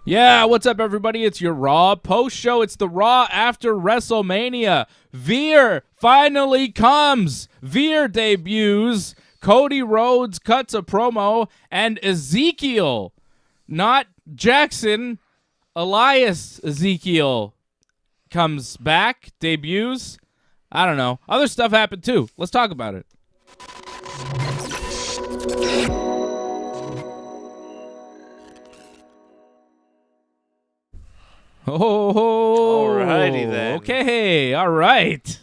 Yeah, what's up, everybody? It's your Raw post show. It's the Raw after WrestleMania. Veer finally comes. Veer debuts. Cody Rhodes cuts a promo, and Ezekiel, not Jackson, Elias Ezekiel comes back, debuts. I don't know. Other stuff happened too. Let's talk about it. Oh, alrighty then. Okay, all right.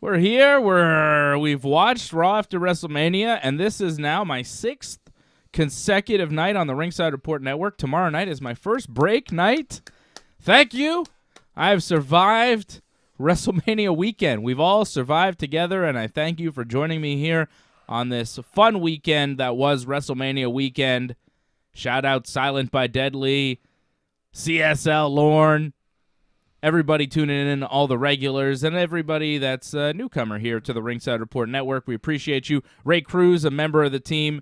We're here. We've watched Raw after WrestleMania, and this is now my 6th consecutive night on the Ringside Report Network. Tomorrow night is my first break night. Thank you. I have survived WrestleMania weekend. We've all survived together, and I thank you for joining me here on this fun weekend that was WrestleMania weekend. Shout out Silent by Deadly, CSL Lorne, everybody tuning in, all the regulars, and everybody that's a newcomer here to the Ringside Report Network. We appreciate you. Ray Cruz, a member of the team,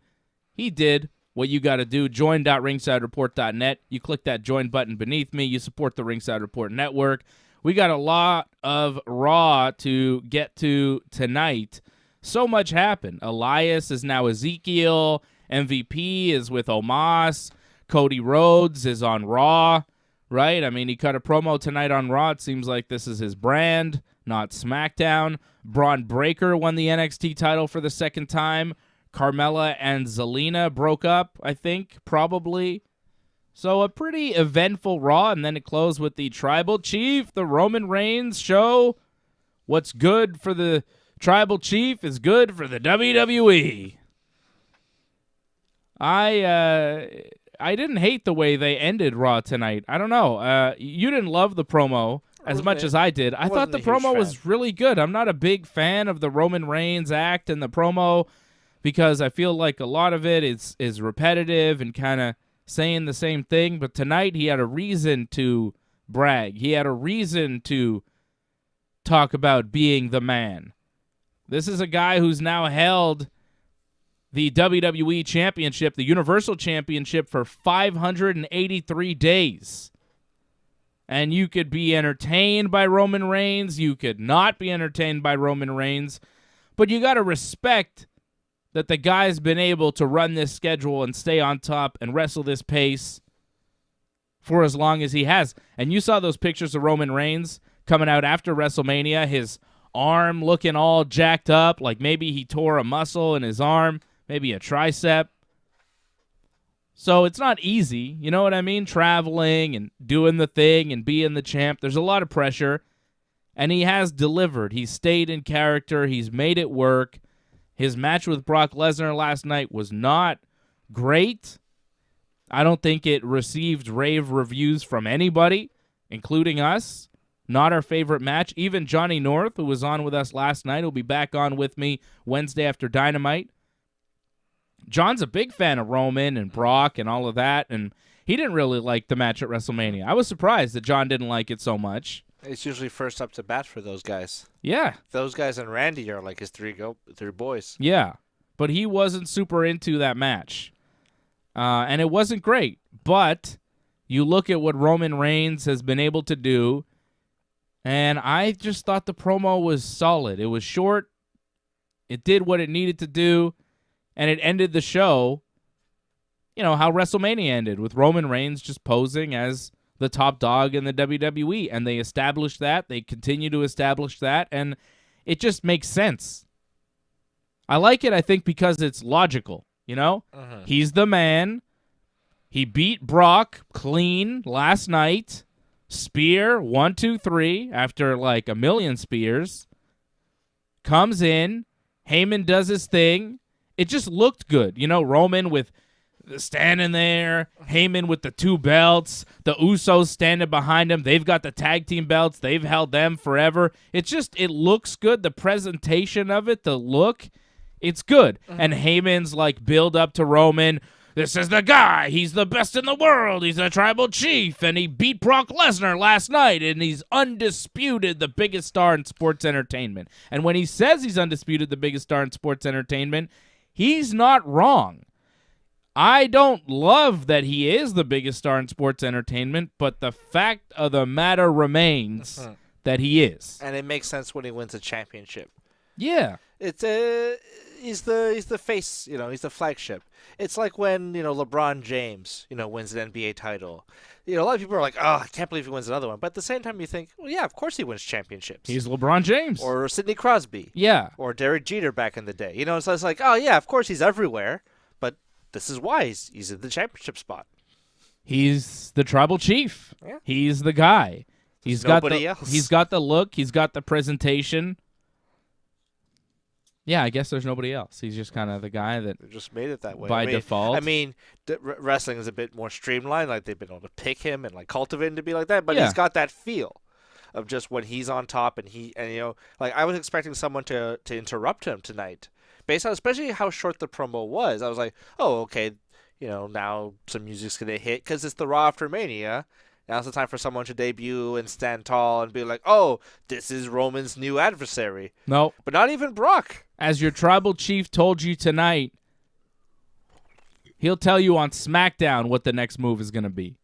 he did what you got to do. Join.ringsidereport.net. You click that join button beneath me. You support the Ringside Report Network. We got a lot of Raw to get to tonight. So much happened. Elias is now Ezekiel. MVP is with Omos. Cody Rhodes is on Raw, right? I mean, he cut a promo tonight on Raw. It seems like this is his brand, not SmackDown. Braun Breaker won the NXT title for the second time. Carmella and Zelina broke up, I think, probably. So a pretty eventful Raw, and then it closed with the Tribal Chief, the Roman Reigns show. What's good for the Tribal Chief is good for the WWE. I didn't hate the way they ended Raw tonight. I don't know. You didn't love the promo as much as I did. I thought the promo was really good. I'm not a big fan of the Roman Reigns act and the promo because I feel like a lot of it is repetitive and kind of saying the same thing. But tonight he had a reason to brag. He had a reason to talk about being the man. This is a guy who's now held the WWE Championship, the Universal Championship, for 583 days. And you could be entertained by Roman Reigns. You could not be entertained by Roman Reigns. But you got to respect that the guy's been able to run this schedule and stay on top and wrestle this pace for as long as he has. And you saw those pictures of Roman Reigns coming out after WrestleMania, his arm looking all jacked up, like maybe he tore a muscle in his arm. Maybe a tricep. So it's not easy, you know what I mean? Traveling and doing the thing and being the champ. There's a lot of pressure, and he has delivered. He's stayed in character. He's made it work. His match with Brock Lesnar last night was not great. I don't think it received rave reviews from anybody, including us. Not our favorite match. Even Johnny North, who was on with us last night, will be back on with me Wednesday after Dynamite. John's a big fan of Roman and Brock and all of that, and he didn't really like the match at WrestleMania. I was surprised that John didn't like it so much. It's usually first up to bat for those guys. Yeah. Those guys and Randy are like his three boys. Yeah, but he wasn't super into that match, and it wasn't great. But you look at what Roman Reigns has been able to do, and I just thought the promo was solid. It was short. It did what it needed to do. And it ended the show, you know, how WrestleMania ended, with Roman Reigns just posing as the top dog in the WWE. And they established that. They continue to establish that. And it just makes sense. I like it, I think, because it's logical, you know? He's the man. He beat Brock clean last night. Spear, 1, 2, 3, after like a million spears. Comes in. Heyman does his thing. It just looked good. You know, Roman with standing there, Heyman with the 2 belts, the Usos standing behind him. They've got the tag team belts. They've held them forever. It looks good. The presentation of it, the look, it's good. And Heyman's like build up to Roman. This is the guy. He's the best in the world. He's the Tribal Chief, and he beat Brock Lesnar last night, and he's undisputed the biggest star in sports entertainment. And when he says he's undisputed the biggest star in sports entertainment, he's not wrong. I don't love that he is the biggest star in sports entertainment, but the fact of the matter remains that he is. And it makes sense when he wins a championship. Yeah. It's he's the face, he's the flagship. It's like when, LeBron James, wins an NBA title. A lot of people are like, "Oh, I can't believe he wins another one." But at the same time you think, "Well, yeah, of course he wins championships." He's LeBron James. Or Sidney Crosby. Yeah. Or Derek Jeter back in the day. So it's like, "Oh, yeah, of course he's everywhere." But this is why he's in the championship spot. He's the tribal chief. Yeah. He's the guy. He's got nobody else. He's got the look. He's got the presentation. Yeah, I guess there's nobody else. He's just kind of the guy that they just made it that way by default. I mean, wrestling is a bit more streamlined. Like they've been able to pick him and like cultivate him to be like that. But he's got that feel of just when he's on top and like I was expecting someone to interrupt him tonight, based on especially how short the promo was. I was like, oh, okay, now some music's gonna hit because it's the Raw after Mania. Now's the time for someone to debut and stand tall and be like, oh, this is Roman's new adversary. No. But not even Brock. As your tribal chief told you tonight, he'll tell you on SmackDown what the next move is going to be.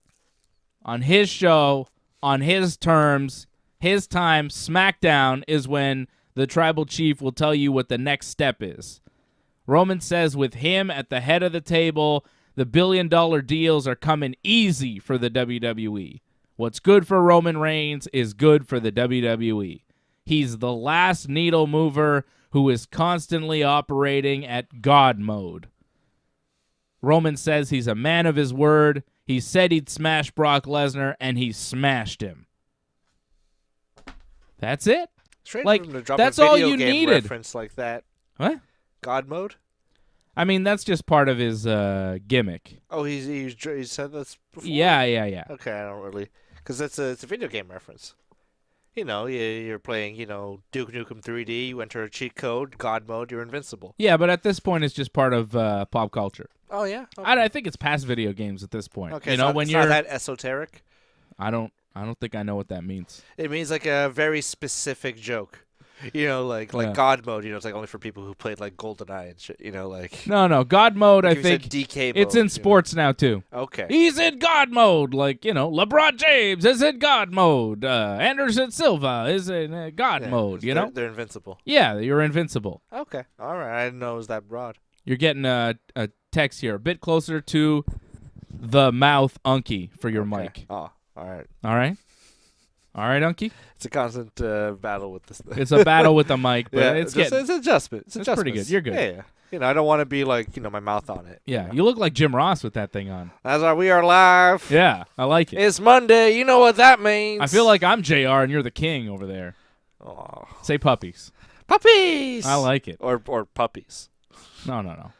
On his show, on his terms, his time, SmackDown is when the tribal chief will tell you what the next step is. Roman says with him at the head of the table, the billion-dollar deals are coming easy for the WWE. What's good for Roman Reigns is good for the WWE. He's the last needle mover who is constantly operating at God mode. Roman says he's a man of his word. He said he'd smash Brock Lesnar, and he smashed him. That's it. Strange like, for him to drop that's a video all you game needed. Reference like that. What? God mode? I mean, that's just part of his gimmick. Oh, he said this before? Yeah. Okay, I don't really... Because it's a video game reference. You're playing, Duke Nukem 3D, you enter a cheat code, God mode, you're invincible. Yeah, but at this point, it's just part of pop culture. Oh, yeah? Okay. I think it's past video games at this point. Okay, when it's you're not that esoteric? I don't think I know what that means. It means like a very specific joke. Like God mode, it's like only for people who played like GoldenEye and shit, like. No, God mode, I think DK mode, it's in sports now too. Okay. He's in God mode, like, LeBron James is in God mode. Anderson Silva is in God mode, They're invincible. Yeah, you're invincible. Okay. All right. I didn't know it was that broad. You're getting a text here, a bit closer to the mouth, Unky, for your mic. Oh, all right. All right? All right, Unky? It's a constant battle with this thing. It's a battle with the mic, but it's adjustment. It's pretty good. You're good. Yeah. I don't want to be like, my mouth on it. Yeah, you look like Jim Ross with that thing on. We are live. Yeah, I like it. It's Monday. You know what that means. I feel like I'm JR and you're the king over there. Oh. Say puppies. Puppies. I like it. Or puppies. No.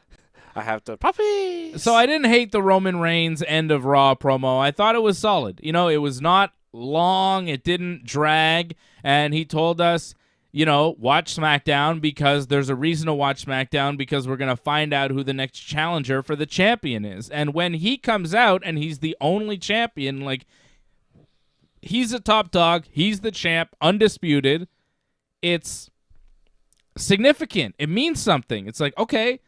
I have to puppies. So I didn't hate the Roman Reigns end of Raw promo. I thought it was solid. It was not long, it didn't drag, and he told us, watch SmackDown because there's a reason to watch SmackDown because we're going to find out who the next challenger for the champion is. And when he comes out and he's the only champion, like, he's a top dog, he's the champ, undisputed, it's significant. It means something. It's like, okay,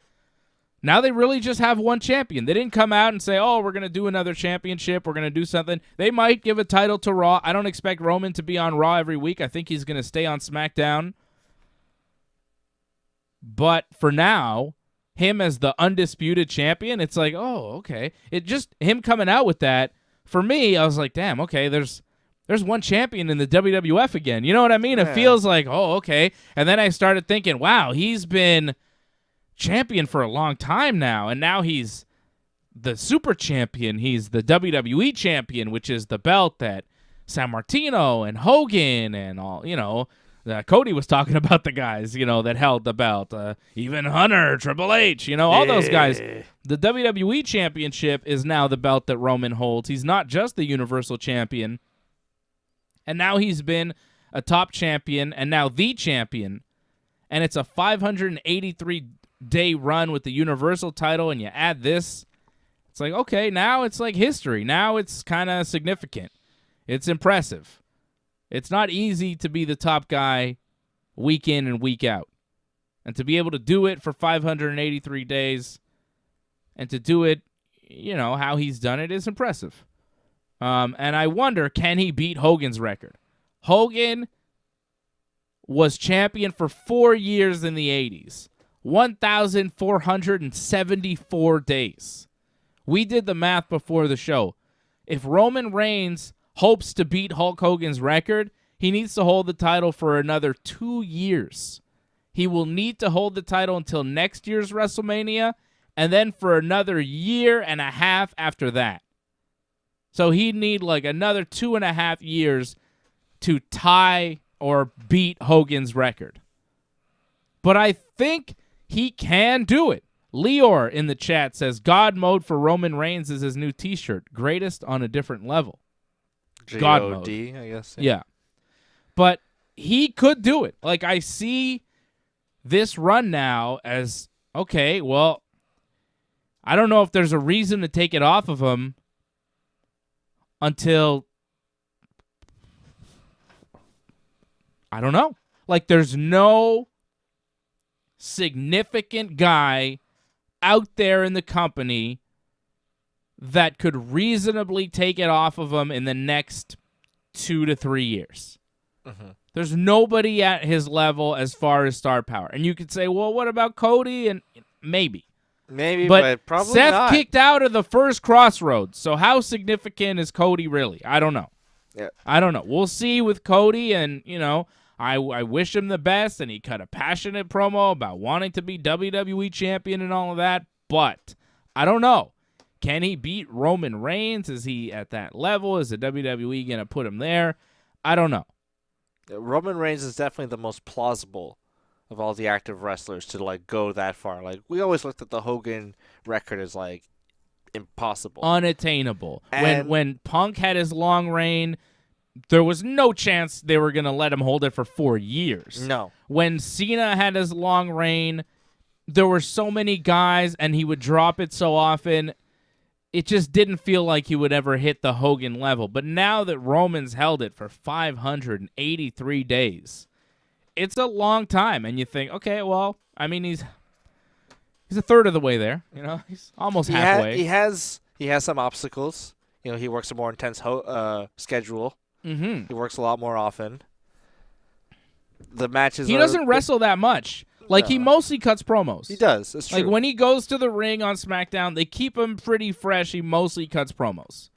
now they really just have one champion. They didn't come out and say, oh, we're going to do another championship. We're going to do something. They might give a title to Raw. I don't expect Roman to be on Raw every week. I think he's going to stay on SmackDown. But for now, him as the undisputed champion, it's like, oh, okay. It just, him coming out with that, for me, I was like, damn, okay, there's one champion in the WWF again. You know what I mean? Yeah. It feels like, oh, okay. And then I started thinking, wow, he's been champion for a long time now, and now he's the super champion. He's the WWE champion, which is the belt that San Martino and Hogan and all, Cody was talking about the guys, that held the belt, even Hunter, Triple H, all those guys. The WWE championship is now the belt that Roman holds. He's not just the Universal champion, and now he's been a top champion and now the champion, and it's a 583-day run with the Universal title, and you add this, it's like, okay, now it's like history. Now it's kind of significant. It's impressive. It's not easy to be the top guy week in and week out. And to be able to do it for 583 days and to do it how he's done it is impressive. And I wonder, can he beat Hogan's record? Hogan was champion for 4 years in the 80s. 1,474 days. We did the math before the show. If Roman Reigns hopes to beat Hulk Hogan's record, he needs to hold the title for another 2 years. He will need to hold the title until next year's WrestleMania, and then for another year and a half after that. So he'd need like another 2.5 years to tie or beat Hogan's record. But I think he can do it. Leor in the chat says, God mode for Roman Reigns is his new t-shirt. Greatest on a different level. God mode. G-O-D, I guess. Yeah. But he could do it. Like, I see this run now as, okay, well, I don't know if there's a reason to take it off of him until, I don't know. Like, there's no significant guy out there in the company that could reasonably take it off of him in the next 2 to 3 years. Mm-hmm. There's nobody at his level as far as star power. And you could say, well, what about Cody? And maybe. Maybe, but probably Seth not. kicked out of the first Crossroads, so how significant is Cody really? I don't know. Yeah. I don't know. We'll see with Cody, and, I wish him the best, and he cut a passionate promo about wanting to be WWE champion and all of that, but I don't know. Can he beat Roman Reigns? Is he at that level? Is the WWE going to put him there? I don't know. Roman Reigns is definitely the most plausible of all the active wrestlers to go that far. Like, we always looked at the Hogan record as impossible, unattainable. When Punk had his long reign, there was no chance they were going to let him hold it for 4 years. No. When Cena had his long reign, there were so many guys, and he would drop it so often, it just didn't feel like he would ever hit the Hogan level. But now that Roman's held it for 583 days, it's a long time, and you think, okay, well, I mean, he's a third of the way there. He's almost halfway. He has some obstacles. He works a more intense schedule. Mm-hmm. He works a lot more often. The matches. He doesn't wrestle that much. He mostly cuts promos. He does. It's true. When he goes to the ring on SmackDown, they keep him pretty fresh. He mostly cuts promos.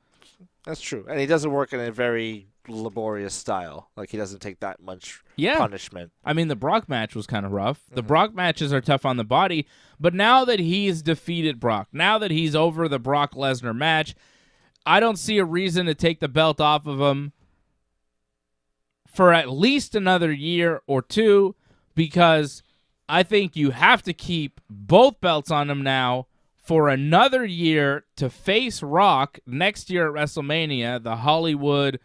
That's true, and he doesn't work in a very laborious style. He doesn't take that much punishment. I mean, the Brock match was kind of rough. The Brock matches are tough on the body, but now that he's defeated Brock, now that he's over the Brock Lesnar match, I don't see a reason to take the belt off of him for at least another year or two, because I think you have to keep both belts on him now for another year to face Rock next year at WrestleMania, the Hollywood,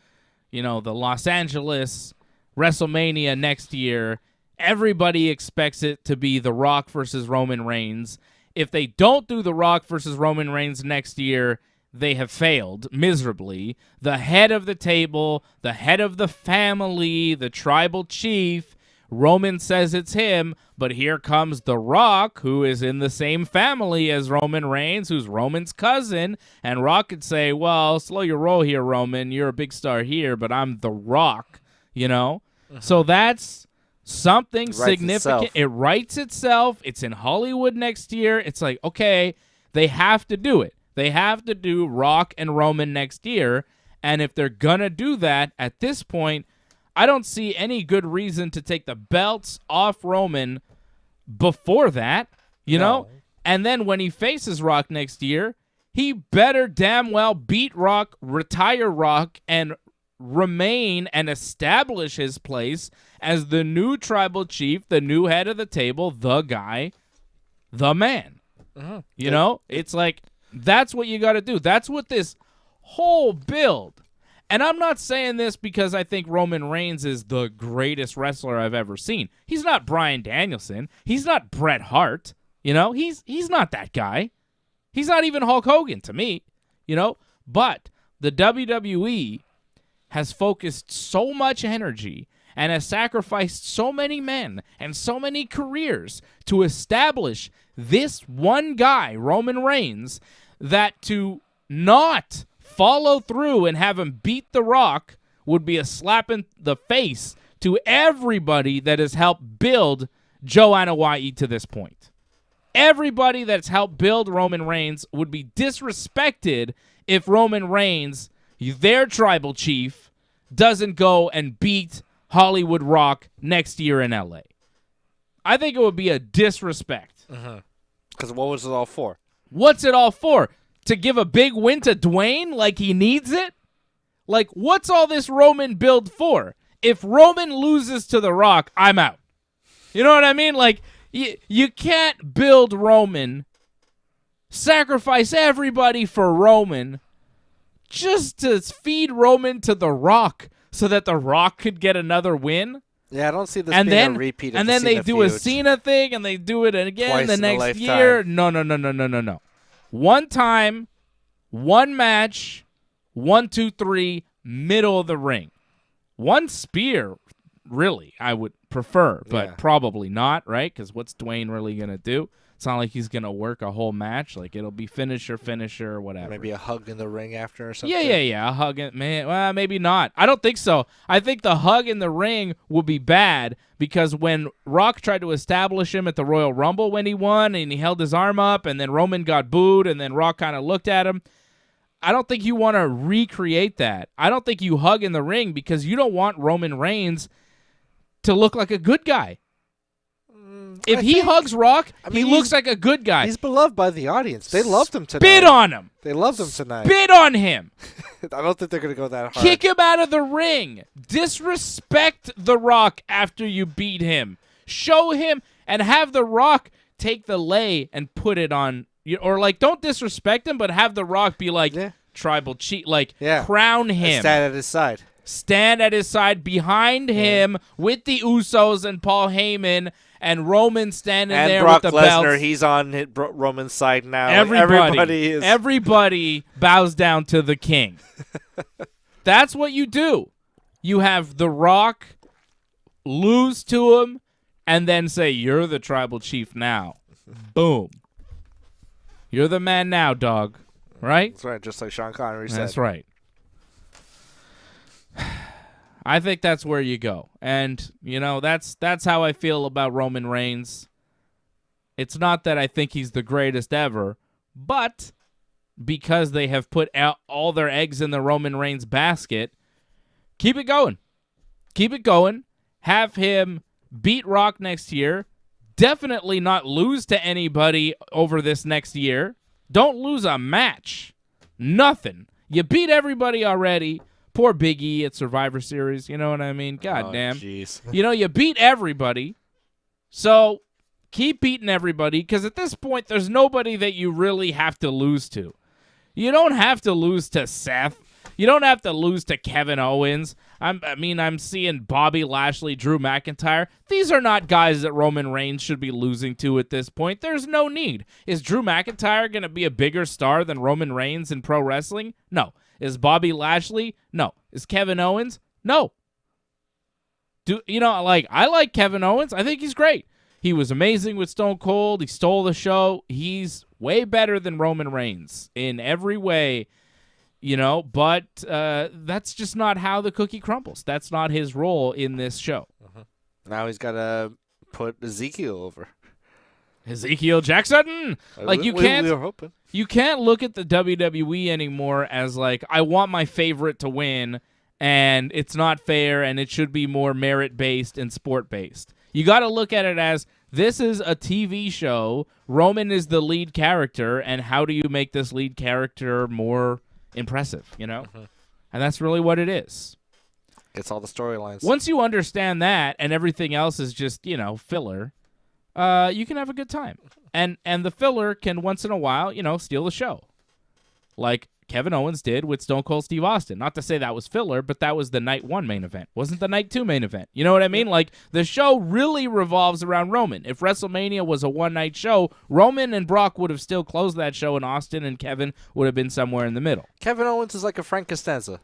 the Los Angeles WrestleMania next year. Everybody expects it to be The Rock versus Roman Reigns. If they don't do The Rock versus Roman Reigns next year, they have failed miserably. The head of the table, the head of the family, the tribal chief, Roman says it's him, but here comes The Rock, who is in the same family as Roman Reigns, who's Roman's cousin, and Rock could say, well, slow your roll here, Roman. You're a big star here, but I'm The Rock, Mm-hmm. So that's something significant. It writes itself. It's in Hollywood next year. It's like, okay, they have to do it. They have to do Rock and Roman next year, and if they're going to do that, at this point, I don't see any good reason to take the belts off Roman before that, know? And then when he faces Rock next year, he better damn well beat Rock, retire Rock, and remain and establish his place as the new tribal chief, the new head of the table, the guy, the man. Uh-huh. It's like, that's what you got to do. That's what this whole build. And I'm not saying this because I think Roman Reigns is the greatest wrestler I've ever seen. He's not Bryan Danielson. He's not Bret Hart. He's not that guy. He's not even Hulk Hogan to me. But the WWE has focused so much energy and has sacrificed so many men and so many careers to establish this one guy, Roman Reigns, that to not follow through and have him beat The Rock would be a slap in the face to everybody that has helped build Joanna Hawaii to this point. Everybody that's helped build Roman Reigns would be disrespected if Roman Reigns, their tribal chief, doesn't go and beat Hollywood Rock next year in LA. I think it would be a disrespect. Because what was it all for? What's it all for? To give a big win to Dwayne like he needs it? Like, what's all this Roman build for? If Roman loses to The Rock, I'm out. You know what I mean? Like, you can't build Roman, sacrifice everybody for Roman, just to feed Roman to The Rock so that The Rock could get another win. Yeah, I don't see this being a repeat of and the then they Cena do feud. a Cena thing, and they do it again Twice the next year. No. One time, one match, 1, 2, 3, middle of the ring. One spear, really, I would prefer, but probably not, right? Because what's Dwayne really going to do? It's not like he's going to work a whole match. Like, it'll be finisher, or whatever. Maybe a hug in the ring after or something? Yeah. A hug. Well, maybe not. I don't think so. I think the hug in the ring would be bad because when Rock tried to establish him at the Royal Rumble when he won and he held his arm up and then Roman got booed and then Rock kind of looked at him, I don't think you want to recreate that. I don't think you hug in the ring because you don't want Roman Reigns to look like a good guy. If he hugs Rock, he looks like a good guy. He's beloved by the audience. They loved him tonight. Spit on him. They loved him tonight. Spit on him. I don't think they're going to go that hard. Kick him out of the ring. Disrespect The Rock after you beat him. Show him and have The Rock take the lei and put it on. Or, like, don't disrespect him, but have The Rock be like, tribal chief. Like, crown him. And stand at his side. Stand at his side behind him with the Usos and Paul Heyman. And Roman standing and there Brock with the Lesnar, belts. He's on Roman's side now. Everybody bows down to the king. That's what you do. You have The Rock lose to him and then say, you're the tribal chief now. Boom. You're the man now, dog. Right? That's right, just like Sean Connery said. That's right. I think that's where you go. And, that's how I feel about Roman Reigns. It's not that I think he's the greatest ever, but because they have put out all their eggs in the Roman Reigns basket, keep it going. Keep it going. Have him beat Rock next year. Definitely not lose to anybody over this next year. Don't lose a match. Nothing. You beat everybody already. Poor Big E at Survivor Series, you know what I mean? God damn. Jeez. You beat everybody, so keep beating everybody, because at this point, there's nobody that you really have to lose to. You don't have to lose to Seth. You don't have to lose to Kevin Owens. I'm seeing Bobby Lashley, Drew McIntyre. These are not guys that Roman Reigns should be losing to at this point. There's no need. Is Drew McIntyre going to be a bigger star than Roman Reigns in pro wrestling? No. Is Bobby Lashley? No. Is Kevin Owens? No. I like Kevin Owens. I think he's great. He was amazing with Stone Cold. He stole the show. He's way better than Roman Reigns in every way, but that's just not how the cookie crumbles. That's not his role in this show. Now he's got to put Ezekiel over. Ezekiel Jackson. Like, we were hoping. You can't look at the WWE anymore as like, I want my favorite to win, and it's not fair, and it should be more merit-based and sport-based. You got to look at it as, this is a TV show. Roman is the lead character, and how do you make this lead character more impressive, And that's really what it is. It's all the storylines. Once you understand that, and everything else is just, filler, you can have a good time. And the filler can once in a while, steal the show. Like Kevin Owens did with Stone Cold Steve Austin. Not to say that was filler, but that was the night 1 main event. Wasn't the night 2 main event. You know what I mean? Like, the show really revolves around Roman. If WrestleMania was a one-night show, Roman and Brock would have still closed that show, and Austin and Kevin would have been somewhere in the middle. Kevin Owens is like a Frank Costanza.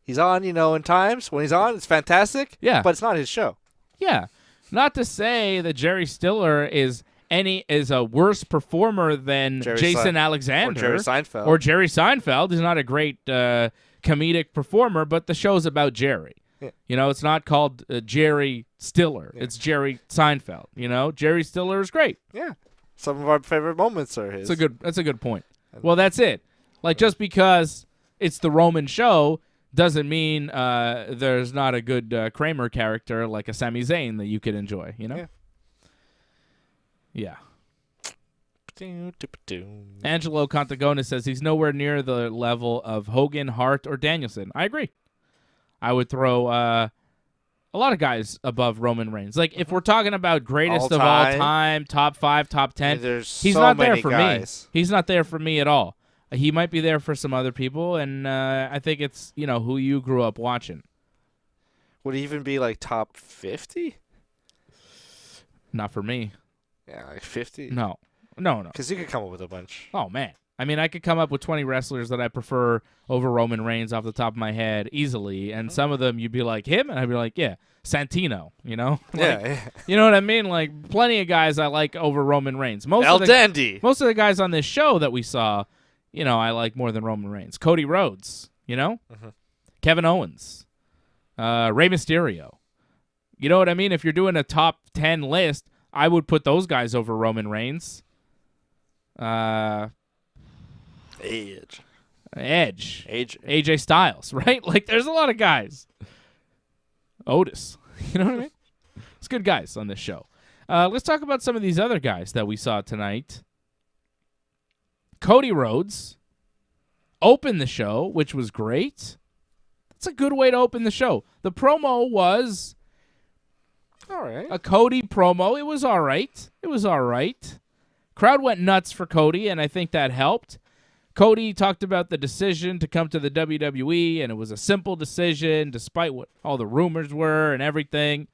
He's on, in times. When he's on, it's fantastic. Yeah. But it's not his show. Yeah. Not to say that Jerry Stiller is is a worse performer than Jason Alexander or Jerry Seinfeld. He's not a great comedic performer, but the show's about Jerry. Yeah. It's not called Jerry Stiller. Yeah. It's Jerry Seinfeld. Jerry Stiller is great. Yeah. Some of our favorite moments are his. That's a good point. Well, that's it. Like, just because it's the Roman show doesn't mean there's not a good Kramer character like a Sami Zayn that you could enjoy, Yeah. Angelo Contagona says he's nowhere near the level of Hogan, Hart, or Danielson. I agree. I would throw a lot of guys above Roman Reigns. Like, if we're talking about greatest of all time, top 5, top 10, he's not there for me. He's not there for me at all. He might be there for some other people, and I think it's, who you grew up watching. Would he even be, like, top 50? Not for me. Yeah, like 50? No. Because you could come up with a bunch. Oh, man. I mean, I could come up with 20 wrestlers that I prefer over Roman Reigns off the top of my head easily, and some of them you'd be like, him? And I'd be like, yeah, Santino, Yeah. You know what I mean? Like, plenty of guys I like over Roman Reigns. Dandy. Most of the guys on this show that we saw, I like more than Roman Reigns. Cody Rhodes, Kevin Owens, Rey Mysterio. You know what I mean? If you're doing a top 10 list, I would put those guys over Roman Reigns. Edge. AJ Styles, right? Like, there's a lot of guys. Otis. You know what I mean? It's good guys on this show. Let's talk about some of these other guys that we saw tonight. Cody Rhodes opened the show, which was great. That's a good way to open the show. The promo was all right. A Cody promo. It was all right. Crowd went nuts for Cody, and I think that helped. Cody talked about the decision to come to the WWE, and it was a simple decision despite what all the rumors were and everything.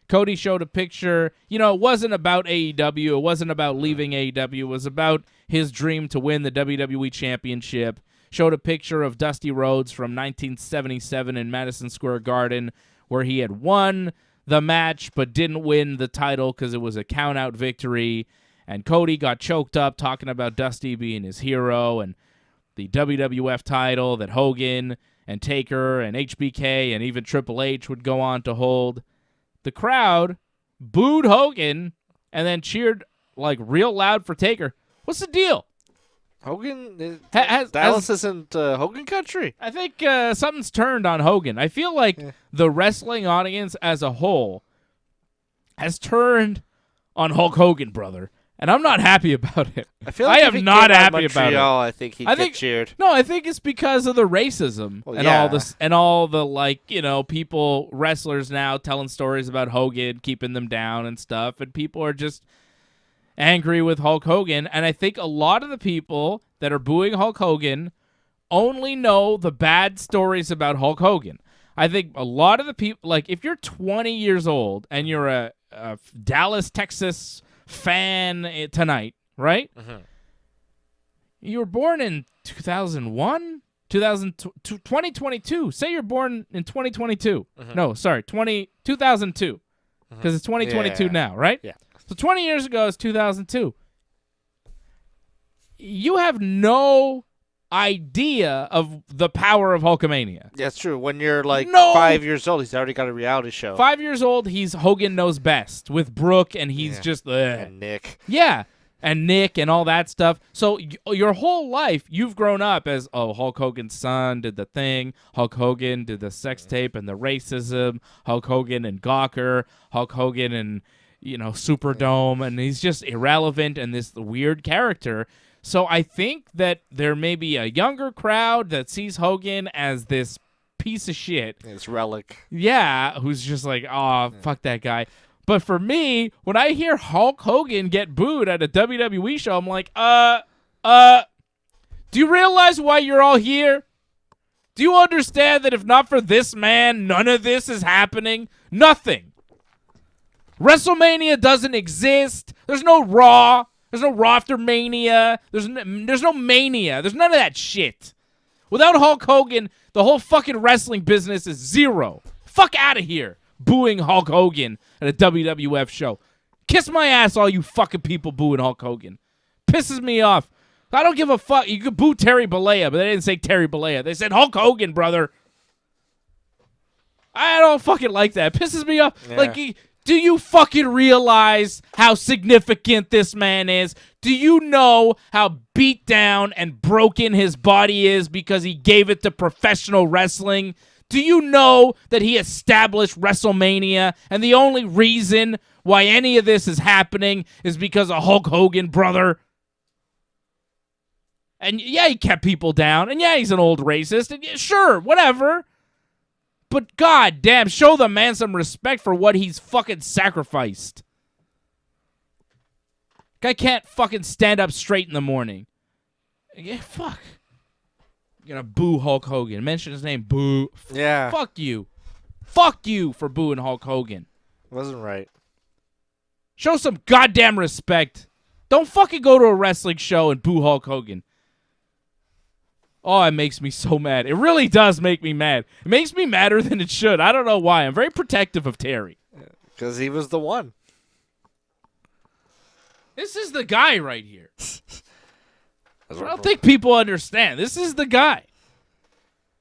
Cody showed a picture. It wasn't about AEW. It wasn't about leaving AEW. It was about his dream to win the WWE Championship. Showed a picture of Dusty Rhodes from 1977 in Madison Square Garden where he had won the match but didn't win the title because it was a count-out victory. And Cody got choked up talking about Dusty being his hero and the WWF title that Hogan and Taker and HBK and even Triple H would go on to hold. The crowd booed Hogan and then cheered like real loud for Taker. What's the deal? Hogan? Dallas isn't Hogan country. I think something's turned on Hogan. I feel like the wrestling audience as a whole has turned on Hulk Hogan, brother. And I'm not happy about it. I am not happy about it. I think he'd get cheered. No, I think it's because of the racism all this and all the people, wrestlers now telling stories about Hogan, keeping them down and stuff, and people are just angry with Hulk Hogan. And I think a lot of the people that are booing Hulk Hogan only know the bad stories about Hulk Hogan. I think a lot of the people, like if you're 20 years old and you're a Dallas, Texas fan tonight, right? Mm-hmm. You were born in 2001, 2022. Say you're born in 2022. Mm-hmm. No, sorry, 2002, because it's 2022 now, right? Yeah. So 20 years ago is 2002. You have no idea of the power of Hulkamania. That's true. When you're 5 years old, he's already got a reality show. 5 years old, he's Hogan Knows Best with Brooke, and he's just and Nick. Yeah, and Nick and all that stuff. So your whole life, you've grown up as, Hulk Hogan's son did the thing. Hulk Hogan did the sex tape and the racism. Hulk Hogan and Gawker. Hulk Hogan and Superdome, and he's just irrelevant and this weird character. So I think that there may be a younger crowd that sees Hogan as this piece of shit. This relic. Yeah, who's just like, fuck that guy. But for me, when I hear Hulk Hogan get booed at a WWE show, I'm like, do you realize why you're all here? Do you understand that if not for this man, none of this is happening? Nothing. WrestleMania doesn't exist. There's no Raw. There's no Raw after Mania. There's no Mania. There's none of that shit. Without Hulk Hogan, the whole fucking wrestling business is zero. Fuck out of here. Booing Hulk Hogan at a WWF show. Kiss my ass, all you fucking people booing Hulk Hogan. Pisses me off. I don't give a fuck. You could boo Terry Bollea, but they didn't say Terry Bollea. They said Hulk Hogan, brother. I don't fucking like that. It pisses me off. Yeah. Like, do you fucking realize how significant this man is? Do you know how beat down and broken his body is because he gave it to professional wrestling? Do you know that he established WrestleMania, and the only reason why any of this is happening is because of Hulk Hogan, brother? And yeah, he kept people down, and yeah, he's an old racist, and yeah, sure, whatever. But god damn, show the man some respect for what he's fucking sacrificed. Guy can't fucking stand up straight in the morning. Yeah, fuck. You're gonna boo Hulk Hogan. Mention his name, boo. Yeah. Fuck you. Fuck you for booing Hulk Hogan. Wasn't right. Show some goddamn respect. Don't fucking go to a wrestling show and boo Hulk Hogan. Oh, it makes me so mad. It really does make me mad. It makes me madder than it should. I don't know why. I'm very protective of Terry. Because he was the one. This is the guy right here. I don't think people understand. This is the guy.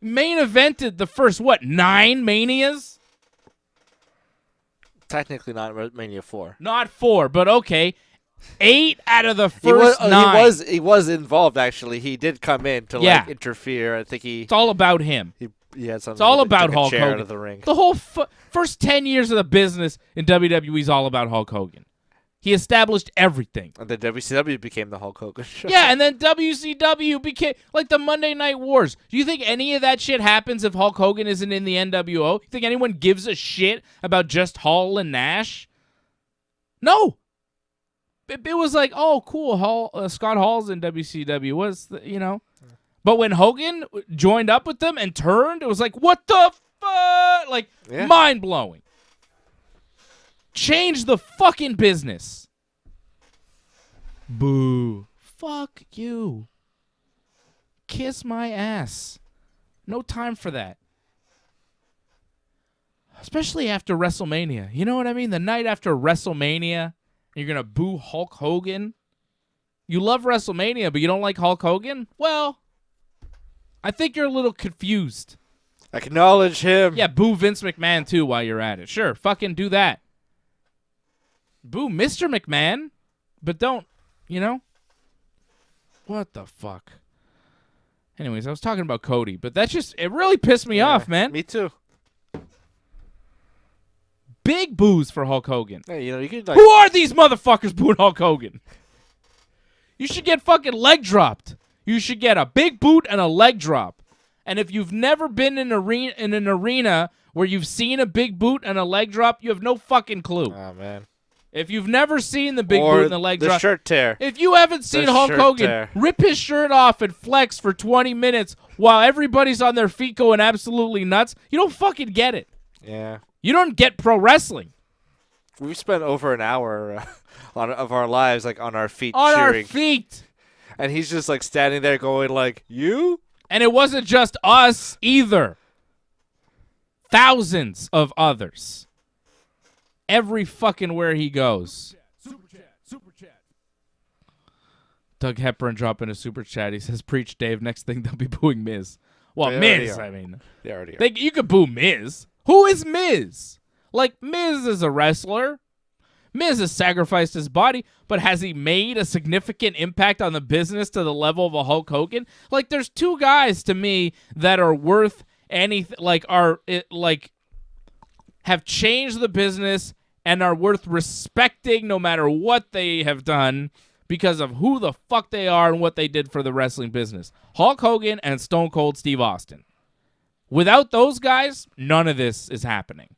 Main evented the first, 9 Manias? Technically not Mania 4. Not 4, but okay. 8 out of the first 9. He was involved, actually. He did come in to interfere. I think It's all about him. He had something. It's all about Hulk Hogan. Hogan. Out of the ring. The whole first 10 years of the business in WWE is all about Hulk Hogan. He established everything. And then WCW became the Hulk Hogan show. Yeah, and then WCW became like the Monday Night Wars. Do you think any of that shit happens if Hulk Hogan isn't in the NWO? You think anyone gives a shit about just Hall and Nash? No. It was like, oh, cool, Scott Hall's in WCW. But when Hogan joined up with them and turned, it was like, what the fuck? Like, mind-blowing. Change the fucking business. Boo. Fuck you. Kiss my ass. No time for that. Especially after WrestleMania. You know what I mean? The night after WrestleMania, you're going to boo Hulk Hogan. You love WrestleMania, but you don't like Hulk Hogan? Well, I think you're a little confused. Acknowledge him. Yeah, boo Vince McMahon, too, while you're at it. Sure, fucking do that. Boo Mr. McMahon, but don't, What the fuck? Anyways, I was talking about Cody, but it really pissed me off, man. Me too. Big boos for Hulk Hogan. Hey, you can Who are these motherfuckers booing Hulk Hogan? You should get fucking leg dropped. You should get a big boot and a leg drop. And if you've never been in an arena where you've seen a big boot and a leg drop, you have no fucking clue. Oh, man. If you've never seen the big boot and the leg drop. The shirt tear. If you haven't seen Hulk Hogan rip his shirt off and flex for 20 minutes while everybody's on their feet going absolutely nuts, you don't fucking get it. Yeah. You don't get pro wrestling. We've spent over an hour of our lives on our feet on cheering. On our feet. And he's just standing there going you? And it wasn't just us either. Thousands of others. Every fucking where he goes. Super chat. Doug Hepburn dropping a super chat. He says, preach, Dave. Next thing they'll be booing Miz. Well, Miz, I mean. They already are. You could boo Miz. Who is Miz? Miz is a wrestler. Miz has sacrificed his body, but has he made a significant impact on the business to the level of a Hulk Hogan? There's two guys to me that are worth anything, have changed the business and are worth respecting no matter what they have done because of who the fuck they are and what they did for the wrestling business. Hulk Hogan and Stone Cold Steve Austin. Without those guys, none of this is happening.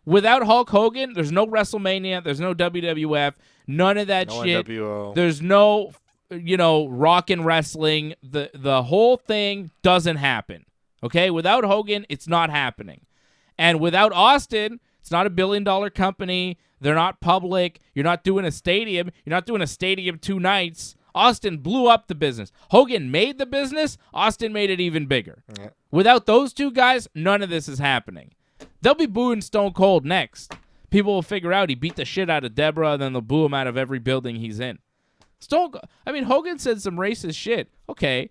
Without Hulk Hogan, there's no WrestleMania, there's no WWF, none of that shit. NWO. There's no, rock and wrestling. The whole thing doesn't happen. Okay? Without Hogan, it's not happening. And without Austin, it's not a billion-dollar company. They're not public. You're not doing a stadium. You're not doing a stadium 2 nights. Austin blew up the business. Hogan made the business. Austin made it even bigger. Yeah. Without those two guys, none of this is happening. They'll be booing Stone Cold next People will figure out he beat the shit out of Deborah, and then they'll boo him out of every building he's in. Hogan said some racist shit. Okay.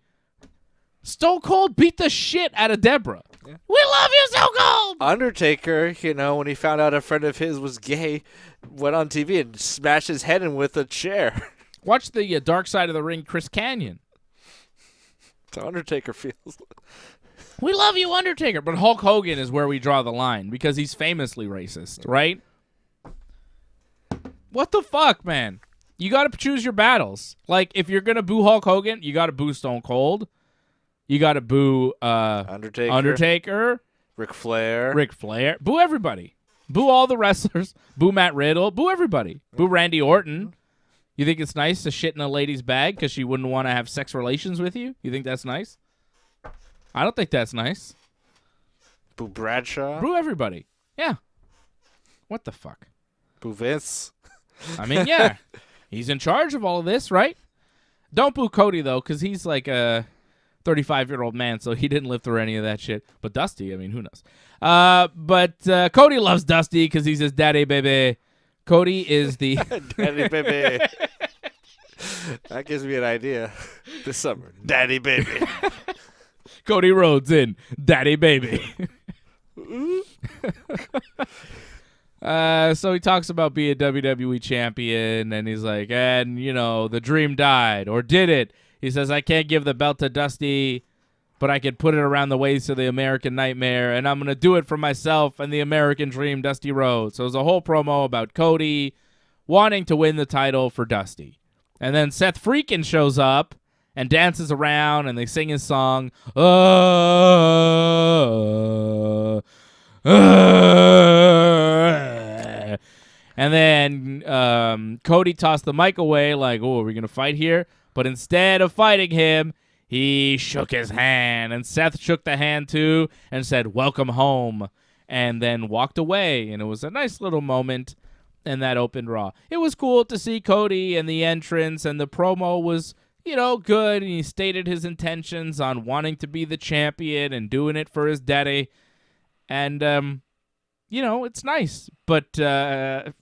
Stone Cold beat the shit out of Deborah. Yeah. We love you, Stone Cold! Undertaker, when he found out a friend of his was gay, went on TV and smashed his head in with a chair. Watch the Dark Side of the Ring, Chris Kanyon. That's how Undertaker feels. We love you, Undertaker. But Hulk Hogan is where we draw the line because he's famously racist, right? What the fuck, man? You got to choose your battles. Like, if you're going to boo Hulk Hogan, you got to boo Stone Cold. You got to boo Undertaker. Ric Flair. Boo everybody. Boo all the wrestlers. Boo Matt Riddle. Boo everybody. Boo Randy Orton. You think it's nice to shit in a lady's bag because she wouldn't want to have sex relations with you? You think that's nice? I don't think that's nice. Boo Bradshaw. Boo everybody. Yeah. What the fuck? Boo Vince. I mean, yeah. He's in charge of all of this, right? Don't boo Cody, though, because he's like a 35-year-old man, so he didn't live through any of that shit. But Dusty, I mean, who knows? But Cody loves Dusty because he's his daddy, baby. Cody is the... Daddy, baby. That gives me an idea this summer. Daddy, baby. Cody Rhodes in Daddy, baby. So he talks about being WWE champion, and he's like, and, the dream died, or did it? He says, I can't give the belt to Dusty, but I can put it around the waist of the American Nightmare, and I'm going to do it for myself and the American Dream, Dusty Rhodes. So it was a whole promo about Cody wanting to win the title for Dusty. And then Seth Freakin' shows up and dances around, and they sing his song. And then Cody tossed the mic away like, oh, are we going to fight here? But instead of fighting him, he shook his hand. And Seth shook the hand too and said, welcome home. And then walked away. And it was a nice little moment. And that opened Raw. It was cool to see Cody and the entrance. And the promo was, good. And he stated his intentions on wanting to be the champion and doing it for his daddy. And, it's nice. But you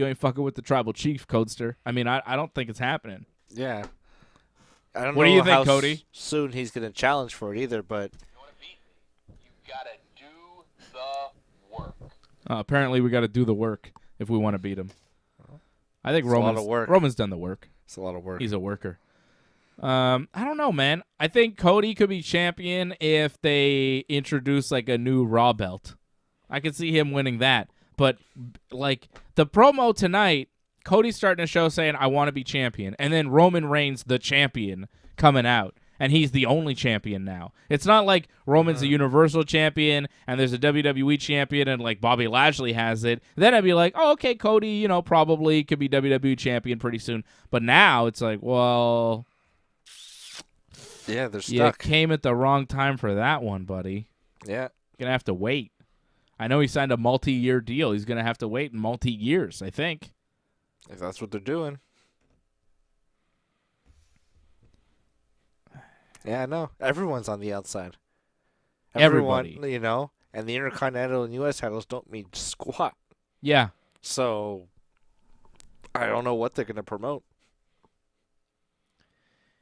ain't fucking with the tribal chief, Codester. I mean, I don't think it's happening. Yeah. I don't what know do you think, how Cody? Soon he's going to challenge for it either, but... You want to beat? You got to do the work. Apparently, we got to do the work if we want to beat him. I think Roman's done the work. It's a lot of work. He's a worker. I don't know, man. I think Cody could be champion if they introduce like a new Raw belt. I could see him winning that. But like the promo tonight, Cody's starting a show saying, I want to be champion. And then Roman Reigns, the champion, coming out. And he's the only champion now. It's not like Roman's a Universal champion and there's a WWE champion and like Bobby Lashley has it. Then I'd be like, oh, okay, Cody, probably could be WWE champion pretty soon. But now it's like, well... Yeah, they're stuck. You came at the wrong time for that one, buddy. Yeah. You're going to have to wait. I know he signed a multi-year deal. He's going to have to wait multi-years, I think. If that's what they're doing. Yeah, I know. Everyone's on the outside. Everybody. And the Intercontinental and U.S. titles don't mean squat. Yeah. So, I don't know what they're going to promote.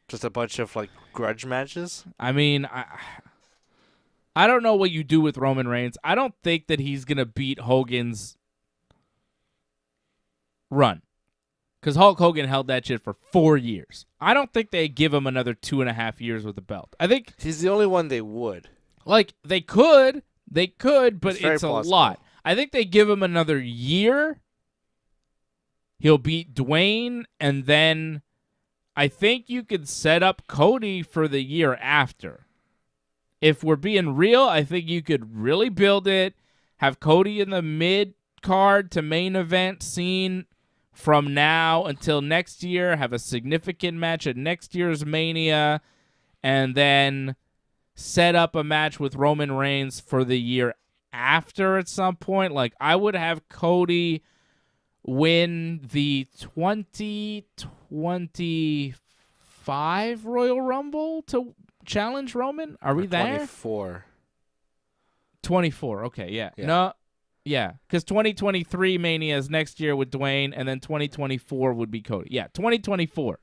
Just a bunch of, grudge matches? I mean, I don't know what you do with Roman Reigns. I don't think that he's going to beat Hogan's run. Because Hulk Hogan held that shit for 4 years. I don't think they give him another 2.5 years with the belt. I think... He's the only one they would. They could, but it's a plausible. lot. I think they give him another year. He'll beat Dwayne, and then... I think you could set up Cody for the year after. If we're being real, I think you could really build it, have Cody in the mid-card to main event scene from now until next year, have a significant match at next year's Mania, and then set up a match with Roman Reigns for the year after at some point. I would have Cody win the 2025 Royal Rumble to challenge Roman? Are we there? 24. 24. Okay, yeah. No. Yeah, because 2023 Mania is next year with Dwayne, and then 2024 would be Cody. Yeah, 2024.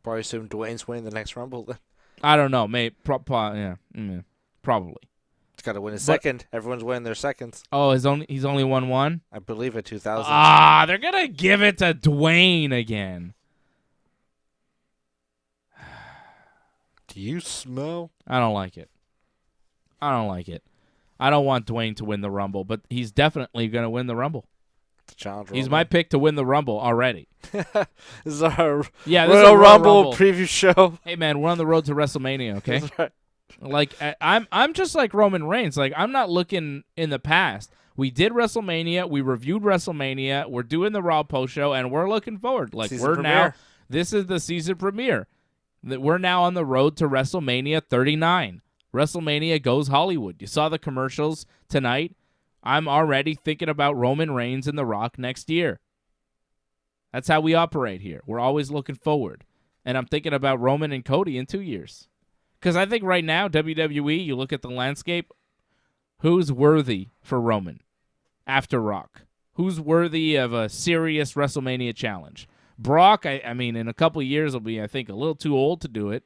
Probably assume Dwayne's winning the next Rumble then. I don't know, mate. Probably. He's got to win his second. Everyone's winning their seconds. Oh, he's only won one? I believe at 2000. They're going to give it to Dwayne again. Do you smell? I don't like it. I don't want Dwayne to win the Rumble, but he's definitely going to win the Rumble. He's my pick to win the Rumble already. This is our Royal Rumble preview show. Hey, man, we're on the road to WrestleMania, okay? That's right. Like, I'm just like Roman Reigns. Like, I'm not looking in the past. We did WrestleMania. We reviewed WrestleMania. We're doing the Raw post show, and we're looking forward. Like, this is the season premiere. We're now on the road to WrestleMania 39. WrestleMania goes Hollywood. You saw the commercials tonight. I'm already thinking about Roman Reigns and The Rock next year. That's how we operate here. We're always looking forward. And I'm thinking about Roman and Cody in 2 years. Because I think right now, WWE, you look at the landscape, who's worthy for Roman after Rock? Who's worthy of a serious WrestleMania challenge? Brock, I mean, in a couple of years will be, I think, a little too old to do it.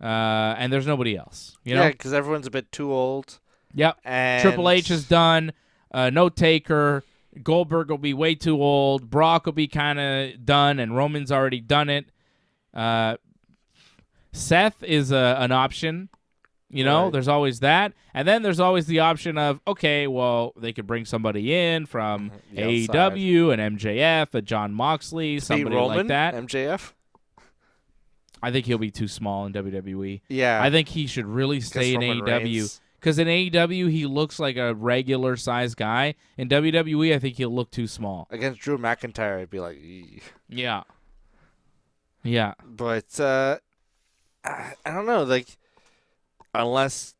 And there's nobody else. Yeah, because everyone's a bit too old. Yep. And Triple H is done. No Taker. Goldberg will be way too old. Brock will be kind of done, and Roman's already done it. Seth is an option. Right. There's always that. And then there's always the option of, okay, well, they could bring somebody in from AEW, an MJF, a John Moxley, somebody like that. MJF? I think he'll be too small in WWE. Yeah. I think he should really stay in AEW. Because in AEW, he looks like a regular-sized guy. In WWE, I think he'll look too small. Against Drew McIntyre, I'd be like, eeh. Yeah. Yeah. But, I don't know, like, unless,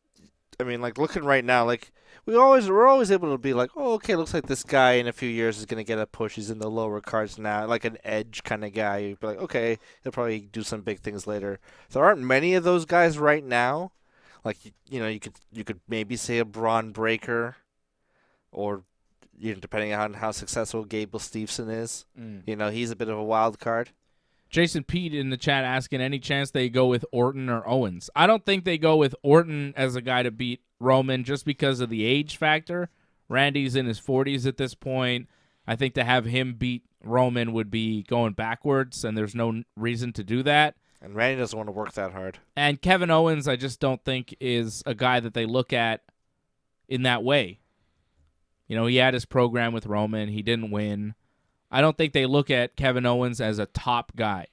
I mean, like, looking right now, like, we're always able to be like, oh, okay, looks like this guy in a few years is going to get a push. He's in the lower cards now, like an edge kind of guy. You'd be like, okay, he'll probably do some big things later. There aren't many of those guys right now. Like, you could maybe say a Braun Breaker, or depending on how successful Gable Steveson is. He's a bit of a wild card. Jason Pete in the chat asking, any chance they go with Orton or Owens? I don't think they go with Orton as a guy to beat Roman just because of the age factor. Randy's in his 40s at this point. I think to have him beat Roman would be going backwards, and there's no reason to do that. And Randy doesn't want to work that hard. And Kevin Owens, I just don't think is a guy that they look at in that way. He had his program with Roman. He didn't win. I don't think they look at Kevin Owens as a top guy.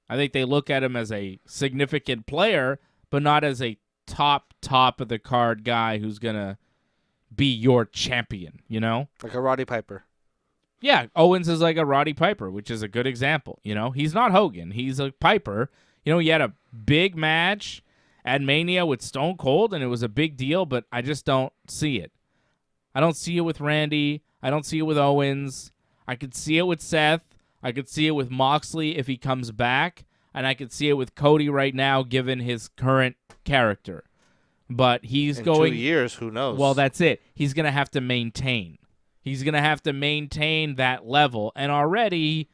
I think they look at him as a significant player, but not as a top of the card guy who's going to be your champion, Like a Roddy Piper. Yeah, Owens is like a Roddy Piper, which is a good example. He's not Hogan. He's a Piper. He had a big match at Mania with Stone Cold, and it was a big deal, but I just don't see it. I don't see it with Randy. I don't see it with Owens. I could see it with Seth. I could see it with Moxley if he comes back, and I could see it with Cody right now given his current character. But he's in going 2 years, who knows? Well, that's it. He's going to have to maintain. He's going to have to maintain that level, and already,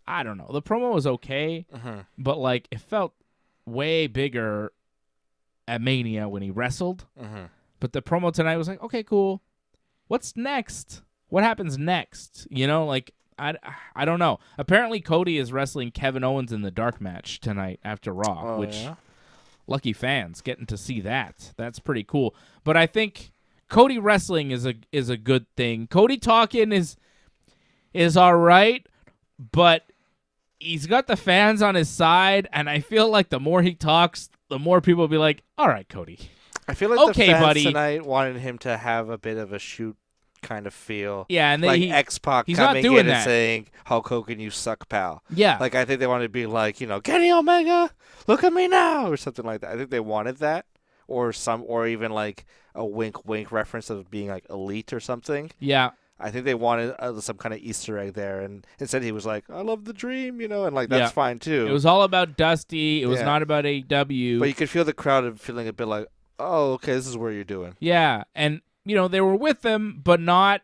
I don't know. The promo was okay, but like it felt way bigger at Mania when he wrestled. But the promo tonight was like, okay, cool. What's next? What happens next? I don't know. Apparently, Cody is wrestling Kevin Owens in the dark match tonight after Raw, lucky fans getting to see that. That's pretty cool. But I think Cody wrestling is a good thing. Cody talking is all right, but he's got the fans on his side, and I feel like the more he talks, the more people will be like, all right, Cody. I feel like the fans tonight wanted him to have a bit of a shoot kind of feel. Yeah, and like X-Pac coming in and saying, Hulk Hogan, you suck, pal. Yeah. Like, I think they wanted to be like, Kenny Omega, look at me now, or something like that. I think they wanted that, or even like a wink reference of being like elite or something. Yeah. I think they wanted some kind of Easter egg there, and instead he was like, I love the dream, and like that's fine too. It was all about Dusty. It was not about AEW. But you could feel the crowd feeling a bit like, oh, okay, this is where you're doing. Yeah, and they were with him, but not.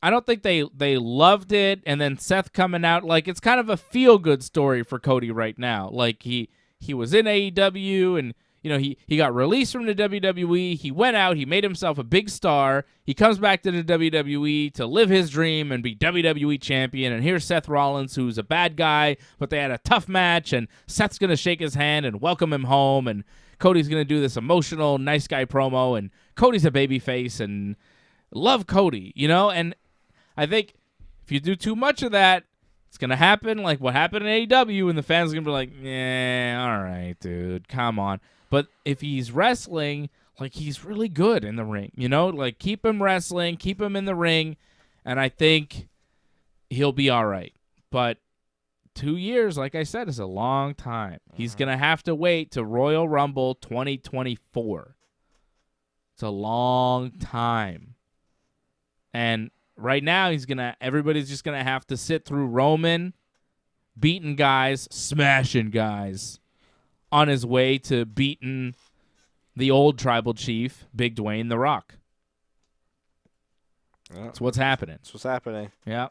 I don't think they loved it. And then Seth coming out, like, it's kind of a feel good story for Cody right now. Like he was in AEW and. He got released from the WWE. He went out. He made himself a big star. He comes back to the WWE to live his dream and be WWE champion. And here's Seth Rollins, who's a bad guy, but they had a tough match. And Seth's going to shake his hand and welcome him home. And Cody's going to do this emotional, nice guy promo. And Cody's a babyface and love Cody, And I think if you do too much of that, it's going to happen like what happened in AEW. And the fans are going to be like, yeah, all right, dude, come on. But if he's wrestling, like, he's really good in the ring, Like, keep him wrestling, keep him in the ring, and I think he'll be all right. But 2 years, like I said, is a long time. He's going to have to wait to Royal Rumble 2024. It's a long time. And right now, everybody's just going to have to sit through Roman beating guys, smashing guys, on his way to beating the old tribal chief, Big Dwayne The Rock. That's what's happening. Yeah.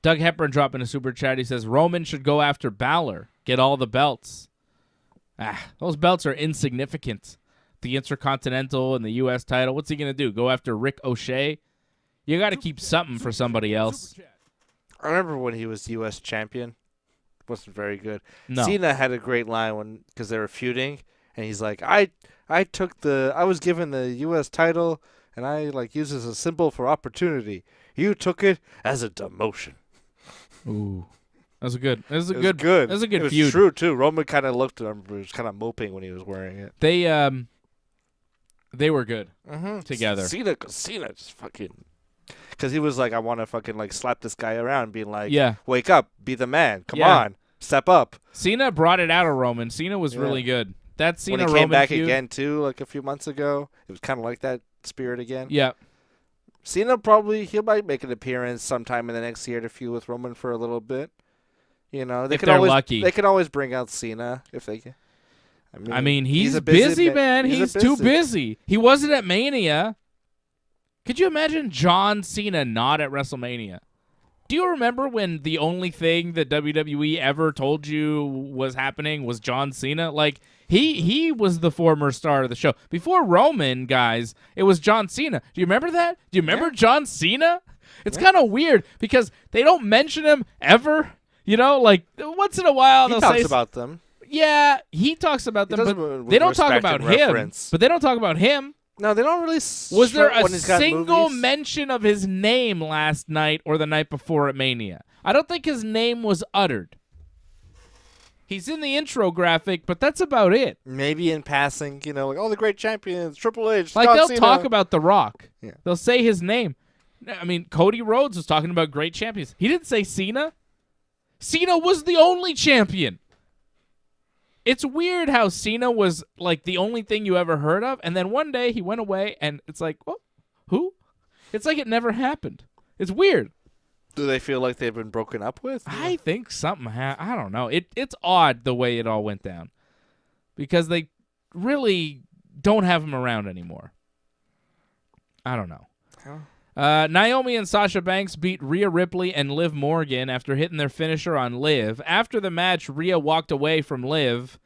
Doug Hepburn dropping a super chat. He says, Roman should go after Balor. Get all the belts. Those belts are insignificant. The Intercontinental and the U.S. title. What's he going to do? Go after Rick O'Shea? You got to keep something for somebody else. I remember when he was U.S. champion. Wasn't very good. No. Cena had a great line because they were feuding, and he's like, I was given the U.S. title, and I used it as a symbol for opportunity. You took it as a demotion. Ooh, that was a good. That was a good. That was a good feud. It was true too. Roman kind of looked at him, he was kind of moping when he was wearing it. They were good together. Cena just fucking. Because he was like, I want to fucking slap this guy around, being like, wake up, be the man, come on, step up. Cena brought it out of Roman. Cena was really good. That Cena when he Roman came back feud, again too, a few months ago, it was kind of like that spirit again. Yeah. Cena he might make an appearance sometime in the next year to feud with Roman for a little bit. If they're lucky, they could always bring out Cena if they can. I mean, he's busy, man. He's too busy. He wasn't at Mania. Could you imagine John Cena not at WrestleMania? Do you remember when the only thing that WWE ever told you was happening was John Cena? He was the former star of the show. Before Roman, guys, it was John Cena. Do you remember that? Do you remember John Cena? It's kind of weird because they don't mention him ever. Once in a while he talks about them. Yeah, he talks about them, but they don't talk about him. But they don't talk about him. No, they don't really. Was there a single mention of his name last night or the night before at Mania? I don't think his name was uttered. He's in the intro graphic, but that's about it. Maybe in passing, all the great champions, Triple H, they'll Cena. talk about The Rock. Yeah. They'll say his name. I mean, Cody Rhodes was talking about great champions. He didn't say Cena. Cena was the only champion. It's weird how Cena was the only thing you ever heard of, and then one day he went away, and it's like, well, who? It's like it never happened. It's weird. Do they feel like they've been broken up with? I think something I don't know. It's odd the way it all went down because they really don't have him around anymore. I don't know. Naomi and Sasha Banks beat Rhea Ripley and Liv Morgan after hitting their finisher on Liv. After the match, Rhea walked away from Liv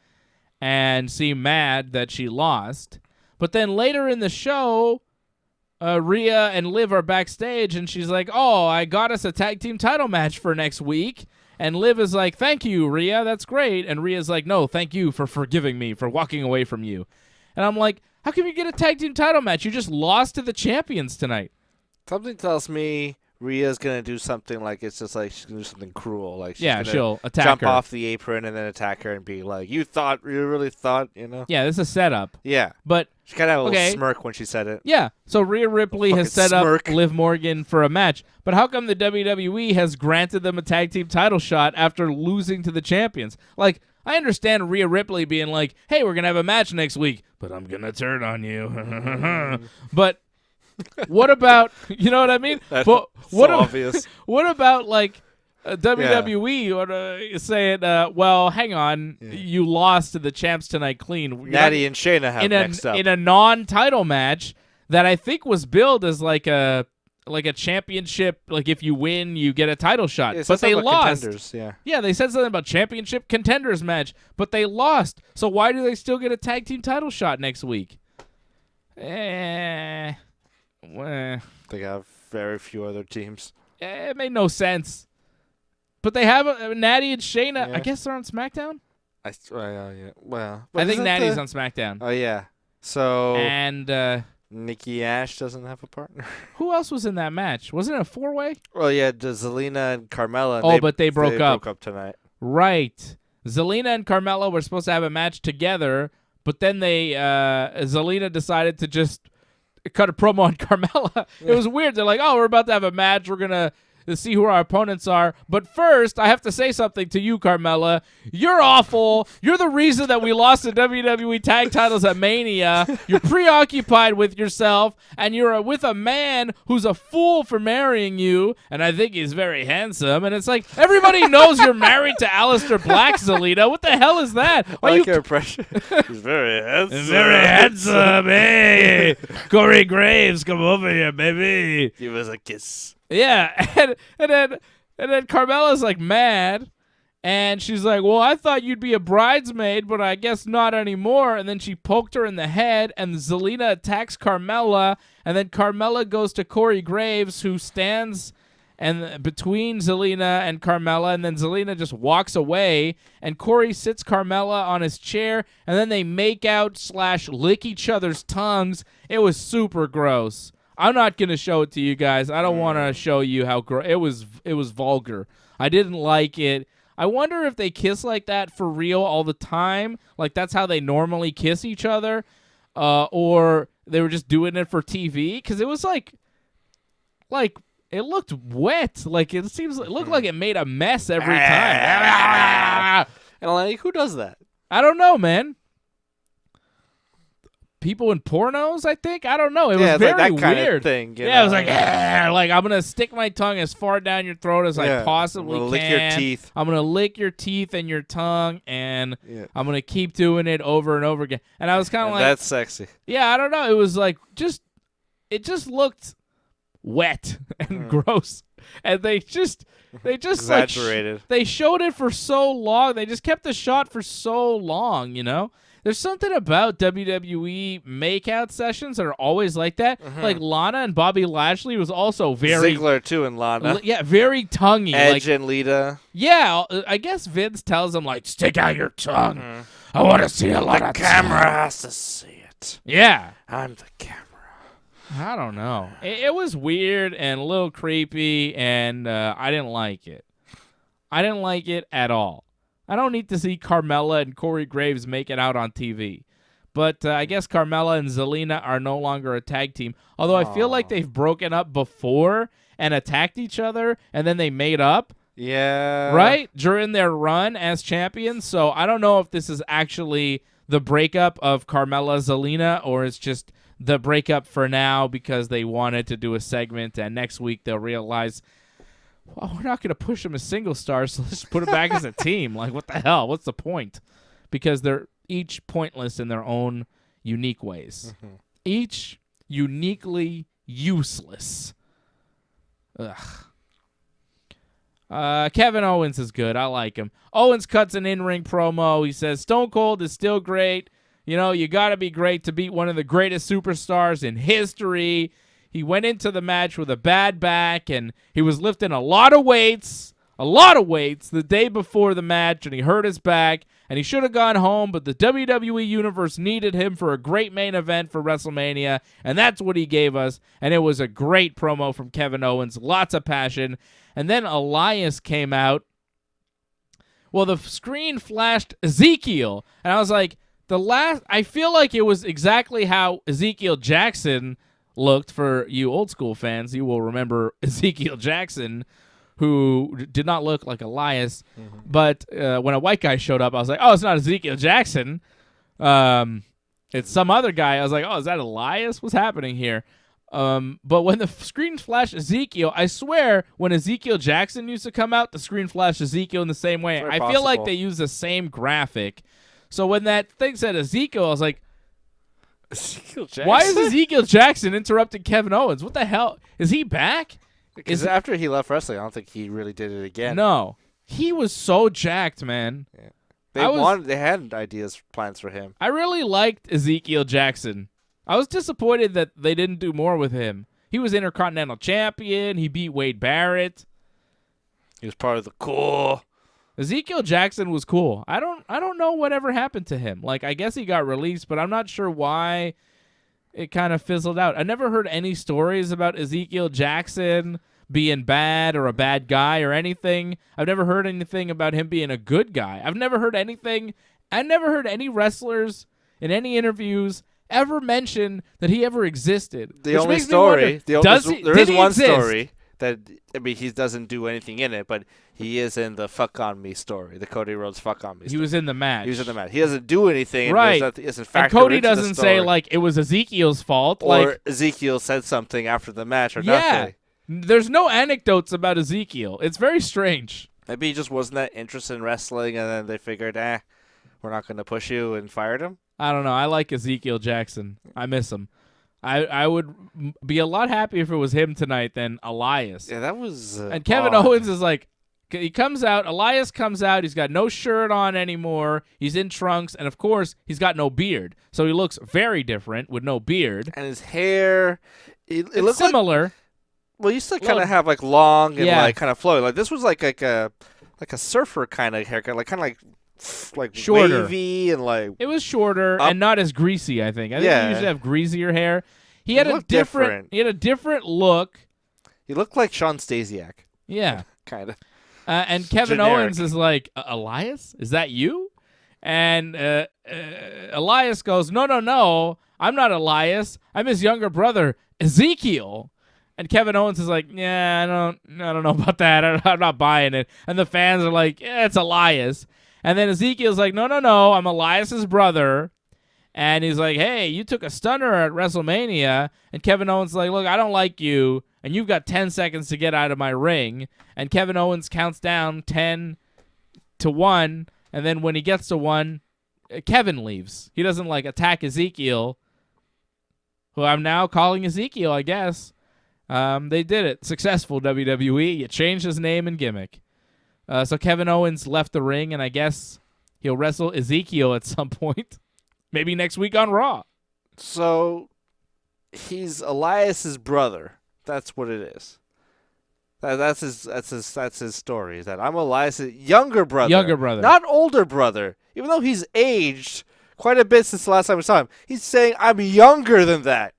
and seemed mad that she lost. But then later in the show, Rhea and Liv are backstage, and she's like, oh, I got us a tag team title match for next week. And Liv is like, thank you, Rhea, that's great. And Rhea's like, no, thank you for forgiving me, for walking away from you. And I'm like, how can you get a tag team title match? You just lost to the champions tonight. Something tells me Rhea's gonna do something she's gonna do something cruel. She'll attack jump her. off the apron and then attack her and be like, you really thought, Yeah, this is a setup. Yeah. But she kind of had a little smirk when she said it. Yeah. So Rhea Ripley has set up Liv Morgan for a match. But how come the WWE has granted them a tag team title shot after losing to the champions? I understand Rhea Ripley being like, hey, we're gonna have a match next week, but I'm gonna turn on you. But what about, you know what I mean? That's obvious. What about WWE saying, well, hang on, you lost to the champs tonight clean. Natty and Shayna have next up. In a non-title match, that I think was billed as like a championship, like if you win, you get a title shot. Yeah, but they lost. Yeah, they said something about championship contenders match, but they lost. So why do they still get a tag team title shot next week? They have very few other teams. It made no sense. But they have Natty and Shayna. Yeah. I guess they're on SmackDown. Yeah. Well, I think Natty's on SmackDown. Oh yeah. So and Nikki Ash doesn't have a partner. who else was in that match? Wasn't it a 4-way? Well, yeah, Zelina and Carmella. But they broke up. Broke up tonight. Right. Zelina and Carmella were supposed to have a match together, but then Zelina decided to just cut a promo on Carmella. It was weird. They're like, oh, we're about to have a match. We're going to see who our opponents are. But first, I have to say something to you, Carmella. You're awful. You're the reason that we lost the WWE tag titles at Mania. You're preoccupied with yourself, and you're with a man who's a fool for marrying you, and I think he's very handsome. And it's like, everybody knows you're married to Aleister Black, Zelina. What the hell is that? I like your impression. He's very handsome. Very handsome. Hey, Corey Graves, come over here, baby. Give us a kiss. Yeah, and then Carmella's like mad, and she's like, well, I thought you'd be a bridesmaid, but I guess not anymore. And then she poked her in the head, and Zelina attacks Carmella, and then Carmella goes to Corey Graves, who stands between Zelina and Carmella, and then Zelina just walks away, and Corey sits Carmella on his chair, and then they make out / lick each other's tongues. It was super gross. I'm not going to show it to you guys. I don't want to show you how it was vulgar. I didn't like it. I wonder if they kiss like that for real all the time. Like that's how they normally kiss each other. Or they were just doing it for TV. Because it was like it looked wet. Like it looked like it made a mess every time. And I'm like, who does that? I don't know, man. People in pornos, I think. I don't know. It was very like that kind weird of thing. It was like I'm gonna stick my tongue as far down your throat as I possibly can. Lick your teeth. I'm gonna lick your teeth and your tongue, and I'm gonna keep doing it over and over again. And I was kind of like, that's sexy. Yeah, I don't know. It was like it just looked wet and gross, and they just exaggerated. They showed it for so long. They just kept the shot for so long, you know. There's something about WWE makeout sessions that are always like that. Like Lana and Bobby Lashley was also very Ziggler too, and Lana. Very tonguey. Edge and Lita. Yeah, I guess Vince tells them like, stick out your tongue. I want to see a lot of camera has to see it. Yeah, I'm the camera. I don't know. It was weird and a little creepy, and I didn't like it. I didn't like it at all. I don't need to see Carmella and Corey Graves make it out on TV. But I guess Carmella and Zelina are no longer a tag team. Although I feel like they've broken up before and attacked each other, and then they made up. Yeah. Right? During their run as champions. So I don't know if this is actually the breakup of Carmella Zelina, or it's just the breakup for now because they wanted to do a segment, and next week they'll realize, well, we're not going to push them as single stars, so let's put it back as a team. Like, what the hell? What's the point? Because they're each pointless in their own unique ways. Each uniquely useless. Ugh. Kevin Owens is good. I like him. Owens cuts an in-ring promo. He says, Stone Cold is still great. You know, you got to be great to beat one of the greatest superstars in history. He went into the match with a bad back, and he was lifting a lot of weights the day before the match, and he hurt his back, and he should have gone home, but the WWE Universe needed him for a great main event for WrestleMania, and that's what he gave us, and it was a great promo from Kevin Owens, lots of passion. And then Elias came out. Well, the screen flashed Ezekiel, and I was like, I feel like it was exactly how Ezekiel Jackson looked. For you old school fans, you will remember Ezekiel Jackson, who did not look like Elias. But when a white guy showed up, I was like, oh, it's not Ezekiel Jackson. It's some other guy. I was like, oh, is that Elias? What's happening here? But when the screen flashed Ezekiel, I swear when Ezekiel Jackson used to come out, the screen flashed Ezekiel in the same way. I feel like they use the same graphic. So when that thing said Ezekiel, I was like, Ezekiel Jackson? Why is Ezekiel Jackson interrupting Kevin Owens? What the hell? Is he back? Because after he left wrestling, I don't think he really did it again. No. He was so jacked, man. Yeah. They had plans for him. I really liked Ezekiel Jackson. I was disappointed that they didn't do more with him. He was Intercontinental Champion. He beat Wade Barrett. He was part of the core. Ezekiel Jackson was cool. I don't know whatever happened to him. Like, I guess he got released, but I'm not sure why it kind of fizzled out. I never heard any stories about Ezekiel Jackson being bad or a bad guy or anything. I've never heard anything about him being a good guy. I've never heard anything. I never heard any wrestlers in any interviews ever mention that he ever existed. The only story, there is one story that, I mean, he doesn't do anything in it, but he is in the Fuck On Me story, the Cody Rhodes Fuck On Me story. He was in the match. He doesn't do anything. Right. And Cody doesn't say, like, it was Ezekiel's fault. Or like, Ezekiel said something after the match or nothing. There's no anecdotes about Ezekiel. It's very strange. Maybe he just wasn't that interested in wrestling, and then they figured, we're not going to push you, and fired him. I don't know. I like Ezekiel Jackson. I miss him. I would be a lot happier if it was him tonight than Elias. Yeah, that was and Kevin Owens is like, he comes out, Elias comes out, he's got no shirt on anymore, he's in trunks, and of course, he's got no beard. So he looks very different with no beard. And his hair, it looks similar. Well, you still kind of have like long and like kind of flowing. Like this was like a surfer kind of haircut, like kind of like shorter, wavy and like. It was shorter and not as greasy. I think you usually have greasier hair. He had a different. He had a different look. He looked like Sean Stasiak. Yeah, kind of. And Kevin Owens is like, Elias, is that you? And Elias goes, no, I'm not Elias. I'm his younger brother, Ezekiel. And Kevin Owens is like, yeah, I don't know about that. I'm not buying it. And the fans are like, yeah, it's Elias. And then Ezekiel's like, no, I'm Elias's brother. And he's like, hey, you took a stunner at WrestleMania. And Kevin Owens is like, look, I don't like you. And you've got 10 seconds to get out of my ring. And Kevin Owens counts down 10 to 1. And then when he gets to 1, Kevin leaves. He doesn't, like, attack Ezekiel, who I'm now calling Ezekiel, I guess. They did it. Successful, WWE. You changed his name and gimmick. So Kevin Owens left the ring, and I guess he'll wrestle Ezekiel at some point. Maybe next week on Raw. So he's Elias's brother. That's what it is. That's his story. Is that I'm Elias's younger brother. Not older brother. Even though he's aged quite a bit since the last time we saw him, he's saying I'm younger than that.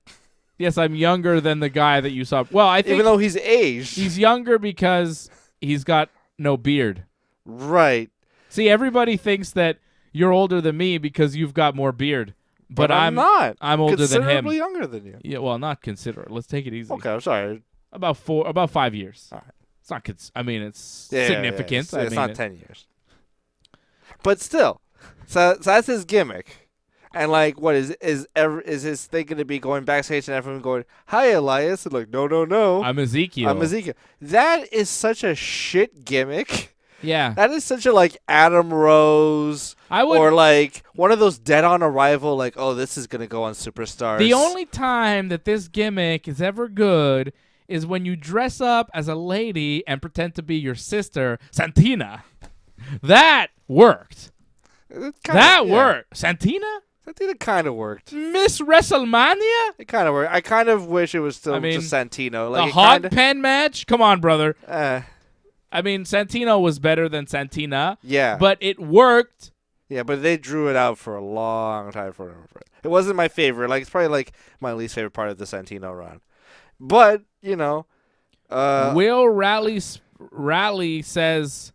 Yes, I'm younger than the guy that you saw. Well, I think even though he's aged, he's younger because he's got no beard. Right. See, everybody thinks that you're older than me because you've got more beard. But I'm not. I'm older than him. Considerably younger than you. Yeah, well, not considerate. Let's take it easy. Okay, I'm sorry. About 5 years. All right. It's not. It's significant. Yeah, it's not 10 years. But still, so that's his gimmick. And like, what is his thing going to be going backstage and everyone going, "Hi, Elias," and like, no, I'm Ezekiel. That is such a shit gimmick. Yeah, that is such a like Adam Rose or like one of those Dead on Arrival. Like, oh, this is going to go on Superstars. The only time that this gimmick is ever good is when you dress up as a lady and pretend to be your sister, Santina. That worked. That worked. Santina? Santina kind of worked. Miss WrestleMania? It kind of worked. I kind of wish it was still just Santino. Like, the hog pen match? Come on, brother. I mean, Santino was better than Santina. Yeah. But it worked. Yeah, but they drew it out for a long time. It wasn't my favorite. Like, it's probably like my least favorite part of the Santino run. But, you know. Will Raleigh says,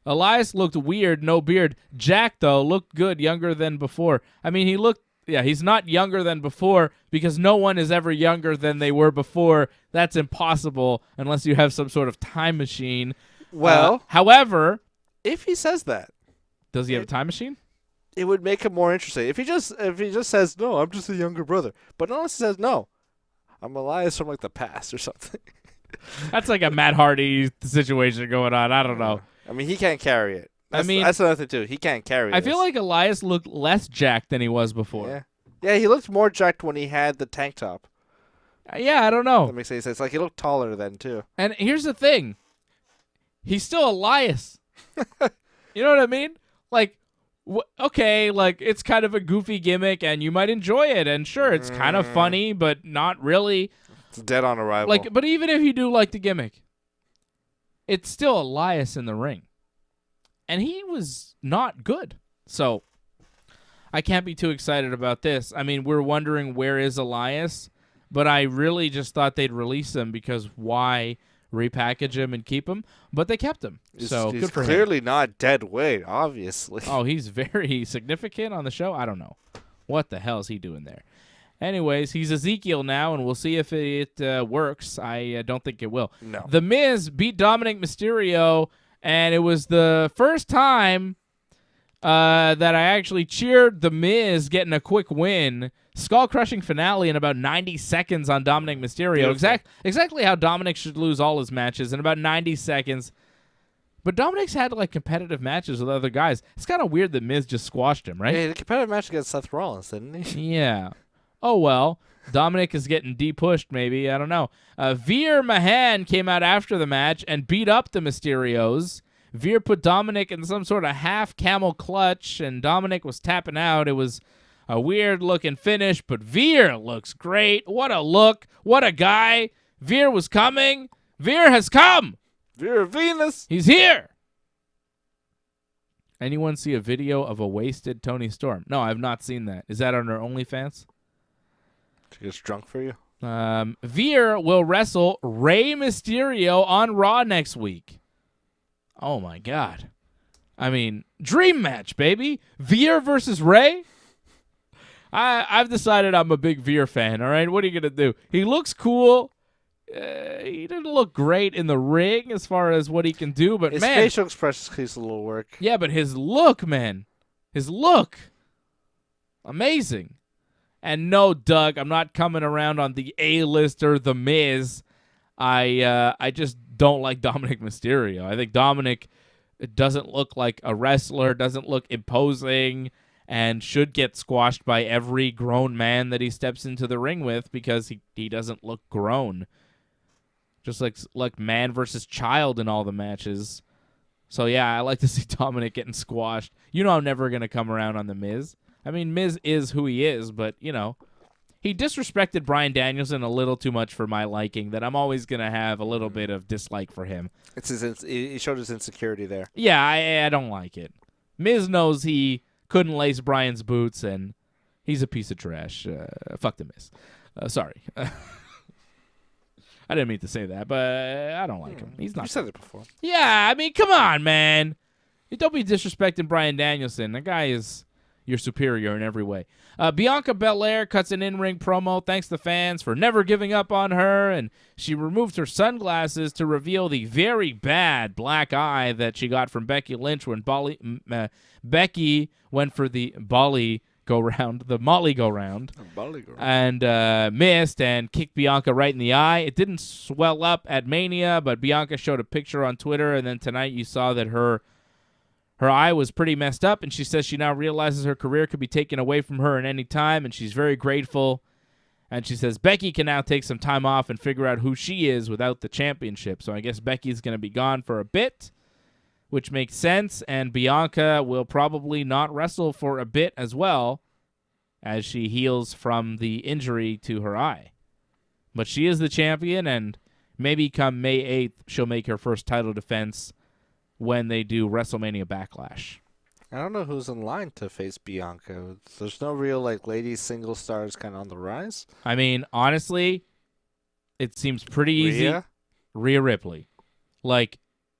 Elias looked weird, no beard. Jack, though, looked good, younger than before. I mean, he's not younger than before because no one is ever younger than they were before. That's impossible unless you have some sort of time machine. Well, however, if he says that. Does he have a time machine? It would make it more interesting. If he just says, no, I'm just a younger brother. But unless he says, no, I'm Elias from like the past or something. That's like a Matt Hardy situation going on. I don't know. I mean, he can't carry it. That's another thing, too. He can't carry it. I feel like Elias looked less jacked than he was before. Yeah. Yeah, he looked more jacked when he had the tank top. Yeah, I don't know. That makes any sense. Like, he looked taller then, too. And here's the thing. He's still Elias. You know what I mean? Like, okay, like, it's kind of a goofy gimmick, and you might enjoy it. And sure, it's kind of funny, but not really. It's dead on arrival. Like, but even if you do like the gimmick, it's still Elias in the ring. And he was not good. So, I can't be too excited about this. I mean, we're wondering where is Elias, but I really just thought they'd release him because why repackage him and keep him? But they kept him. So he's good for him. Clearly not dead weight, obviously. Oh, he's very significant on the show? I don't know. What the hell is he doing there? Anyways, he's Ezekiel now, and we'll see if it works. I don't think it will. No. The Miz beat Dominic Mysterio, and it was the first time that I actually cheered The Miz getting a quick win. Skull-crushing finale in about 90 seconds on Dominic Mysterio. Exactly how Dominic should lose all his matches in about 90 seconds. But Dominic's had like competitive matches with other guys. It's kind of weird that Miz just squashed him, right? Hey, the competitive match against Seth Rollins, didn't he? Yeah. Oh, well. Dominic is getting de-pushed, maybe. I don't know. Veer Mahan came out after the match and beat up the Mysterios. Veer put Dominic in some sort of half-camel clutch, and Dominic was tapping out. It was a weird-looking finish, but Veer looks great. What a look. What a guy. Veer was coming. Veer has come. Veer Venus. He's here. Anyone see a video of a wasted Tony Storm? No, I've not seen that. Is that on her OnlyFans? She gets drunk for you? Veer will wrestle Rey Mysterio on Raw next week. Oh, my God. I mean, dream match, baby. Veer versus Rey? I've decided I'm a big Veer fan, all right? What are you going to do? He looks cool. He didn't look great in the ring as far as what he can do, but his man. His facial expression needs a little work. Yeah, but his look, man. His look. Amazing. And no, Doug, I'm not coming around on the A-lister, The Miz. I just don't like Dominic Mysterio. I think Dominic doesn't look like a wrestler, doesn't look imposing, and should get squashed by every grown man that he steps into the ring with because he doesn't look grown. Just like man versus child in all the matches. So, yeah, I like to see Dominic getting squashed. You know I'm never going to come around on The Miz. I mean, Miz is who he is, but, you know, he disrespected Bryan Danielson a little too much for my liking, that I'm always going to have a little bit of dislike for him. He showed his insecurity there. Yeah, I don't like it. Miz knows he couldn't lace Bryan's boots, and he's a piece of trash. Fuck The Miz. Sorry. I didn't mean to say that, but I don't like him. He's not. You said it before. Yeah, I mean, come on, man. Don't be disrespecting Bryan Danielson. The guy is your superior in every way. Bianca Belair cuts an in-ring promo, thanks the fans for never giving up on her, and she removed her sunglasses to reveal the very bad black eye that she got from Becky Lynch when Becky went for the Molly go-round, and missed and kicked Bianca right in the eye. It didn't swell up at Mania, but Bianca showed a picture on Twitter, and then tonight you saw that her eye was pretty messed up, and she says she now realizes her career could be taken away from her at any time, and she's very grateful. And she says Becky can now take some time off and figure out who she is without the championship. So I guess Becky's going to be gone for a bit, which makes sense, and Bianca will probably not wrestle for a bit as well as she heals from the injury to her eye. But she is the champion, and maybe come May 8th, she'll make her first title defense when they do WrestleMania Backlash. I don't know who's in line to face Bianca. There's no real ladies single stars kind of on the rise. I mean, honestly, it seems pretty easy. Rhea Ripley.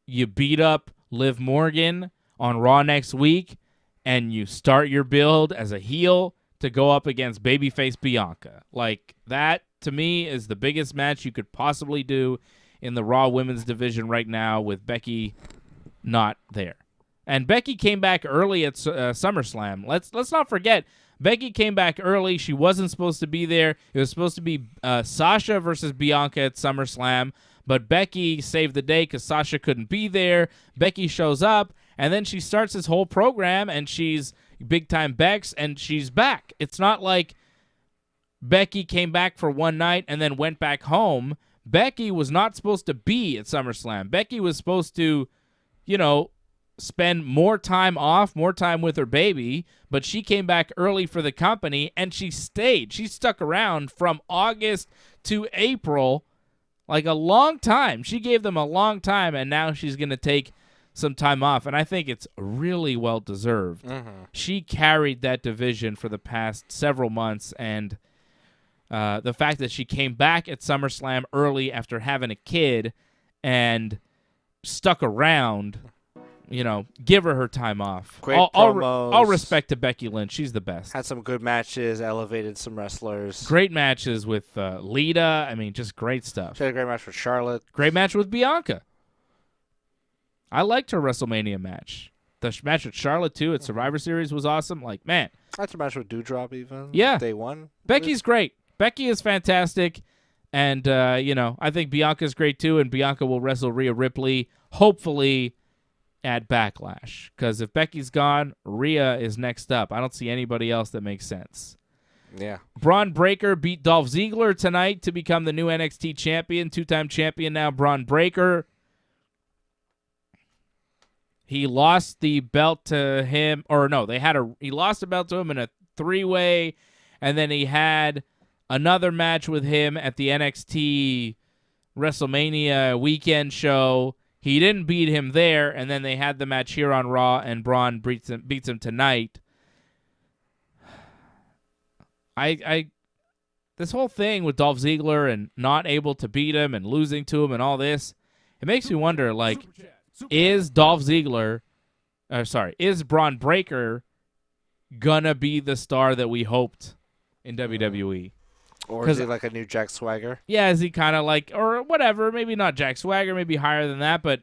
You beat up Liv Morgan on Raw next week, and you start your build as a heel to go up against babyface Bianca. That, to me, is the biggest match you could possibly do in the Raw women's division right now with Becky not there. And Becky came back early at SummerSlam. Let's not forget, Becky came back early. She wasn't supposed to be there. It was supposed to be Sasha versus Bianca at SummerSlam, but Becky saved the day because Sasha couldn't be there. Becky shows up, and then she starts this whole program, and she's big-time Bex, and she's back. It's not like Becky came back for one night and then went back home. Becky was not supposed to be at SummerSlam. Becky was supposed to, spend more time off, more time with her baby, but she came back early for the company, and she stayed. She stuck around from August to April, like a long time. She gave them a long time, and now she's going to take some time off, and I think it's really well-deserved. Mm-hmm. She carried that division for the past several months, and the fact that she came back at SummerSlam early after having a kid and stuck around, give her time off. Great promos. All respect to Becky Lynch. She's the best. Had some good matches, elevated some wrestlers. Great matches with Lita. I mean, just great stuff. She had a great match with Charlotte. Great match with Bianca. I liked her WrestleMania match. The match with Charlotte, too, at Survivor Series was awesome. Like, man. That's a match with Doudrop, even. Yeah. Day one. Becky's great. Becky is fantastic. And, I think Bianca's great, too. And Bianca will wrestle Rhea Ripley, hopefully, at Backlash. Because if Becky's gone, Rhea is next up. I don't see anybody else that makes sense. Yeah. Braun Breaker beat Dolph Ziggler tonight to become the new NXT champion. Two-time champion now, Braun Breaker. He lost the belt to him, he lost the belt to him in a three-way, and then he had another match with him at the NXT WrestleMania weekend show. He didn't beat him there, and then they had the match here on Raw, and Braun beats him tonight. This whole thing with Dolph Ziggler and not able to beat him and losing to him and all this, it makes me wonder, like, is Braun Breaker gonna be the star that we hoped in WWE? Or is he like a new Jack Swagger? Yeah, is he kind of like, or whatever, maybe not Jack Swagger, maybe higher than that, but,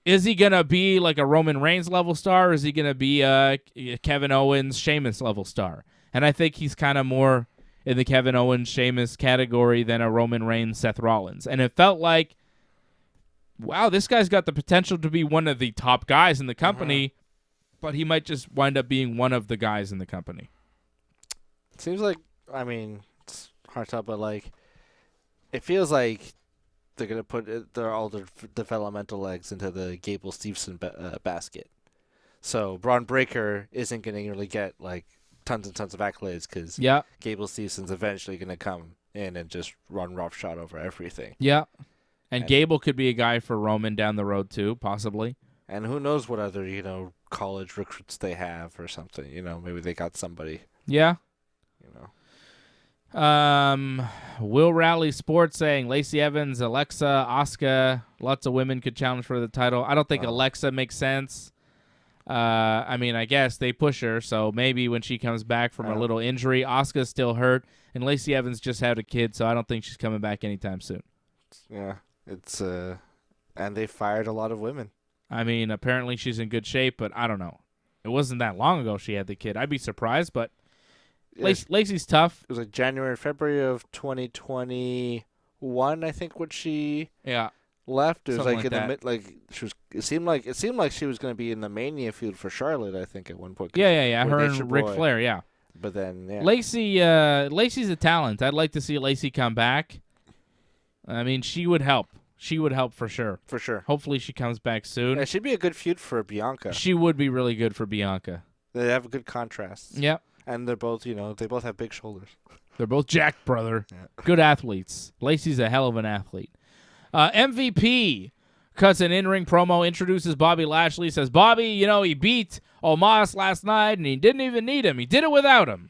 is he gonna be like a Roman Reigns level star, or is he gonna be a Kevin Owens, Sheamus level star? And I think he's kind of more in the Kevin Owens, Sheamus category than a Roman Reigns, Seth Rollins. And it felt like, wow, this guy's got the potential to be one of the top guys in the company, but he might just wind up being one of the guys in the company. It seems like, it's hard to tell, but like, it feels like they're going to put all their developmental legs into the Gable Steveson basket. So Braun Breaker isn't going to really get like tons and tons of accolades because Gable Stevenson's eventually going to come in and just run roughshod over everything. Yeah. And Gable could be a guy for Roman down the road, too, possibly. And who knows what other, college recruits they have or something. Maybe they got somebody. Yeah. Will Rally Sports saying Lacey Evans, Alexa, Asuka, lots of women could challenge for the title. I don't think Alexa makes sense. I guess they push her, so maybe when she comes back from a little injury, Asuka's still hurt, and Lacey Evans just had a kid, so I don't think she's coming back anytime soon. Yeah. It's and they fired a lot of women. Apparently she's in good shape, but I don't know. It wasn't that long ago she had the kid. I'd be surprised, but Lacey's tough. It was like January, February of 2021, I think, when she left. It was like in the mid, like she was. It seemed like she was going to be in the Mania feud for Charlotte, I think, at one point. Yeah. Her and Ric Flair, yeah. But then, Lacey's a talent. I'd like to see Lacey come back. She would help. She would help for sure. For sure. Hopefully she comes back soon. Yeah, she'd be a good feud for Bianca. She would be really good for Bianca. They have a good contrast. Yep. And they're both, they both have big shoulders. They're both jacked, brother. Yeah. Good athletes. Lacey's a hell of an athlete. MVP cuts an in-ring promo, introduces Bobby Lashley, says, Bobby, he beat Omos last night, and he didn't even need him. He did it without him.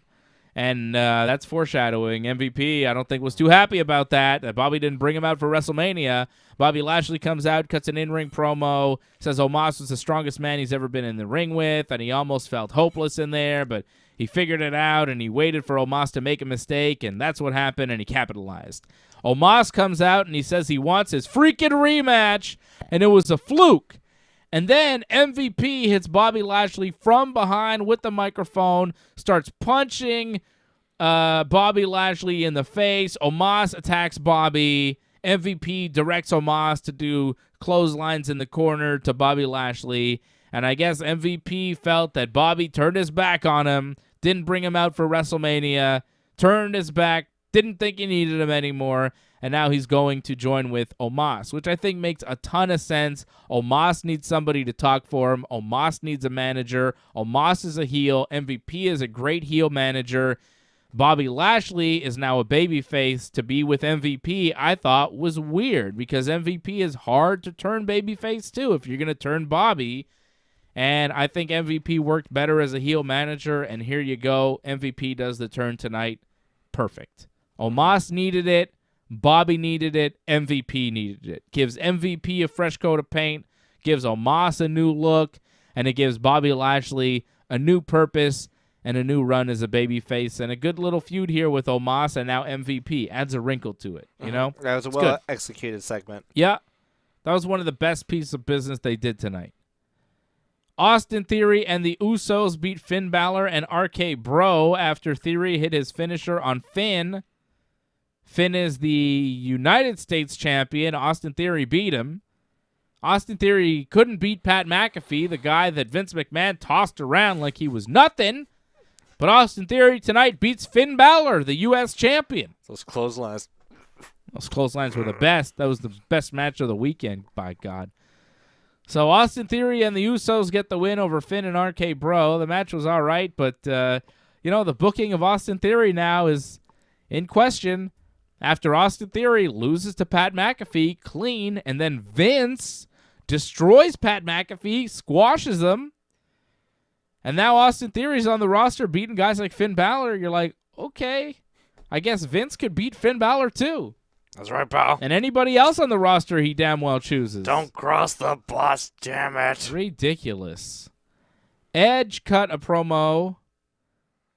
And that's foreshadowing. MVP, I don't think, was too happy about that Bobby didn't bring him out for WrestleMania. Bobby Lashley comes out, cuts an in-ring promo, says Omos was the strongest man he's ever been in the ring with, and he almost felt hopeless in there, but he figured it out, and he waited for Omos to make a mistake, and that's what happened, and he capitalized. Omos comes out, and he says he wants his freaking rematch, and it was a fluke. And then MVP hits Bobby Lashley from behind with the microphone, starts punching Bobby Lashley in the face. Omos attacks Bobby. MVP directs Omos to do clotheslines in the corner to Bobby Lashley. And I guess MVP felt that Bobby turned his back on him, didn't bring him out for WrestleMania, turned his back, didn't think he needed him anymore, and now he's going to join with Omos, which I think makes a ton of sense. Omos needs somebody to talk for him. Omos needs a manager. Omos is a heel. MVP is a great heel manager. Bobby Lashley is now a babyface. To be with MVP, I thought was weird because MVP is hard to turn babyface too if you're going to turn Bobby. And I think MVP worked better as a heel manager, and here you go. MVP does the turn tonight. Perfect. Omos needed it. Bobby needed it. MVP needed it. Gives MVP a fresh coat of paint, gives Omos a new look, and it gives Bobby Lashley a new purpose and a new run as a babyface, and a good little feud here with Omos and now MVP. Adds a wrinkle to it, you know? That was a well-executed segment. Yeah. That was one of the best pieces of business they did tonight. Austin Theory and the Usos beat Finn Balor and RK Bro after Theory hit his finisher on Finn. Finn is the United States champion. Austin Theory beat him. Austin Theory couldn't beat Pat McAfee, the guy that Vince McMahon tossed around like he was nothing. But Austin Theory tonight beats Finn Balor, the U.S. champion. Those clotheslines. Those clotheslines were the best. That was the best match of the weekend, by God. So Austin Theory and the Usos get the win over Finn and RK Bro. The match was all right, but, the booking of Austin Theory now is in question. After Austin Theory loses to Pat McAfee clean, and then Vince destroys Pat McAfee, squashes him, and now Austin Theory's on the roster beating guys like Finn Balor. You're like, okay, I guess Vince could beat Finn Balor too. That's right, pal. And anybody else on the roster he damn well chooses. Don't cross the boss, damn it. Ridiculous. Edge cut a promo.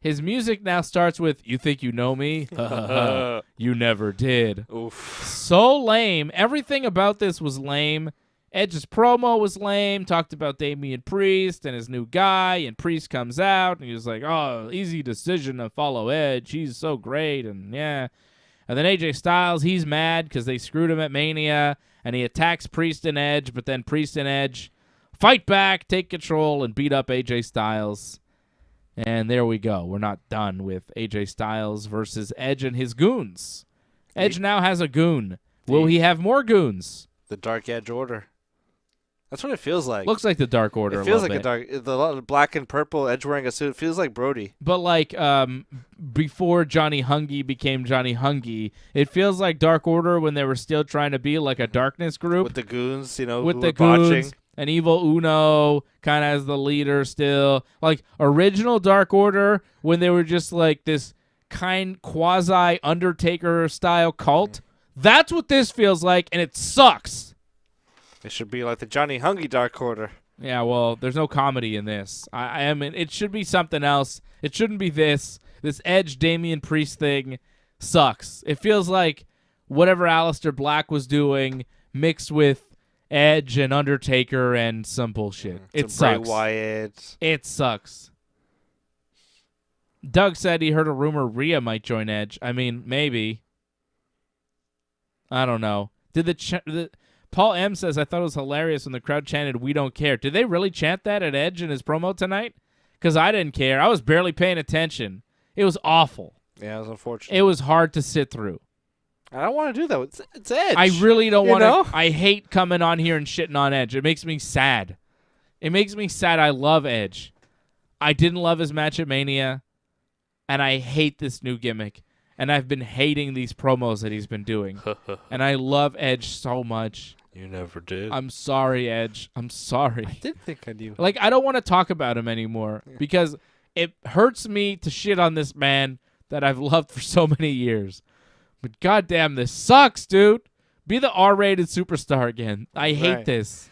His music now starts with, "You think you know me? You never did." Oof. So lame. Everything about this was lame. Edge's promo was lame. Talked about Damian Priest and his new guy, and Priest comes out, and he was like, "Oh, easy decision to follow Edge. He's so great," and yeah. And then AJ Styles, he's mad because they screwed him at Mania, and he attacks Priest and Edge, but then Priest and Edge fight back, take control, and beat up AJ Styles. And there we go. We're not done with AJ Styles versus Edge and his goons. Edge now has a goon. Will he have more goons? The Dark Edge Order. That's what it feels like. Looks like the Dark Order. It feels like bit. the black and purple Edge wearing a suit. It feels like Brody. But like before Johnny Hungy became Johnny Hungy, it feels like Dark Order when they were still trying to be like a darkness group with the goons, with the goons. Botching. And Evil Uno kind of as the leader still. Like original Dark Order when they were just like this kind quasi Undertaker style cult. That's what this feels like, and it sucks. It should be like the Johnny Hungy Dark Order. Yeah, well, there's no comedy in this. I mean, it should be something else. It shouldn't be this. This Edge Damian Priest thing sucks. It feels like whatever Aleister Black was doing mixed with Edge and Undertaker and some bullshit. It sucks. Bray Wyatt. It sucks. Doug said he heard a rumor Rhea might join Edge. I mean, maybe. I don't know. Paul M says, I thought it was hilarious when the crowd chanted, "We don't care." Did they really chant that at Edge in his promo tonight? Because I didn't care. I was barely paying attention. It was awful. Yeah, it was unfortunate. It was hard to sit through. I don't want to do that. It's Edge. I really don't want to. I hate coming on here and shitting on Edge. It makes me sad. It makes me sad. I love Edge. I didn't love his match at Mania, and I hate this new gimmick. And I've been hating these promos that he's been doing. And I love Edge so much. You never did. I'm sorry, Edge. I'm sorry. I did think I knew. Like, I don't want to talk about him anymore because it hurts me to shit on this man that I've loved for so many years. But goddamn, this sucks, dude. Be the R-rated superstar again. I hate this.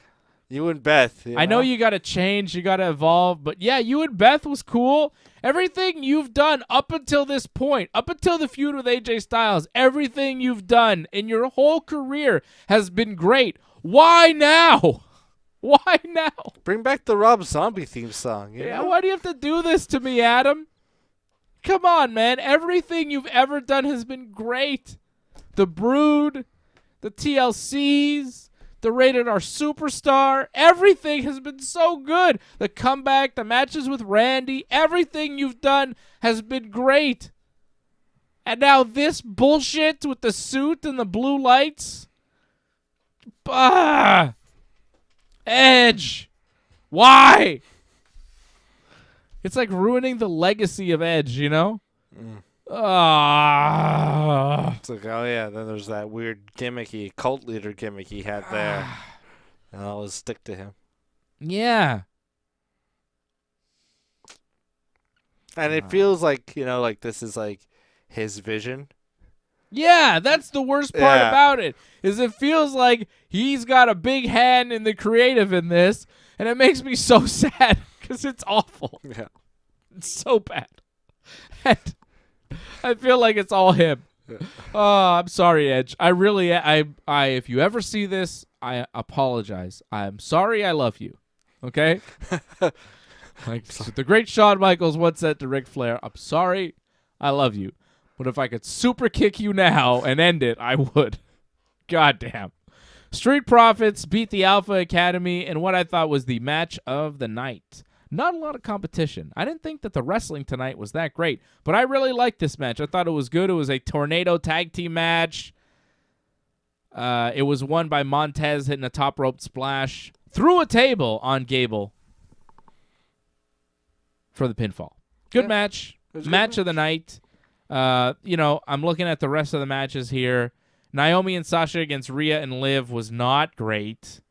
You and Beth. I know you got to change. You got to evolve. But, yeah, you and Beth was cool. Everything you've done up until this point, up until the feud with AJ Styles, everything you've done in your whole career has been great. Why now? Why now? Bring back the Rob Zombie theme song. Yeah, why do you have to do this to me, Adam? Come on, man. Everything you've ever done has been great. The Brood, the TLCs, the Rated R Superstar. Everything has been so good. The comeback, the matches with Randy, everything you've done has been great. And now this bullshit with the suit and the blue lights. Edge. Why? It's like ruining the legacy of Edge, you know? It's like, oh yeah, then there's that weird gimmicky cult leader gimmick he had there. And I'll always stick to him. Yeah. And it feels like, like this is like his vision. Yeah, that's the worst part about it, is it feels like he's got a big hand in the creative in this, and it makes me so sad because it's awful. Yeah. It's so bad. And I feel like it's all him. Oh, I'm sorry, Edge. I really, if you ever see this, I apologize. I'm sorry. I love you. Okay? Like the great Shawn Michaels once said to Ric Flair, I'm sorry. I love you. But if I could super kick you now and end it, I would. God damn. Street Profits beat the Alpha Academy in what I thought was the match of the night. Not a lot of competition. I didn't think that the wrestling tonight was that great, but I really liked this match. I thought it was good. It was a tornado tag team match. It was won by Montez hitting a top rope splash through a table on Gable for the pinfall. Good match. Match of the night. I'm looking at the rest of the matches here. Naomi and Sasha against Rhea and Liv was not great.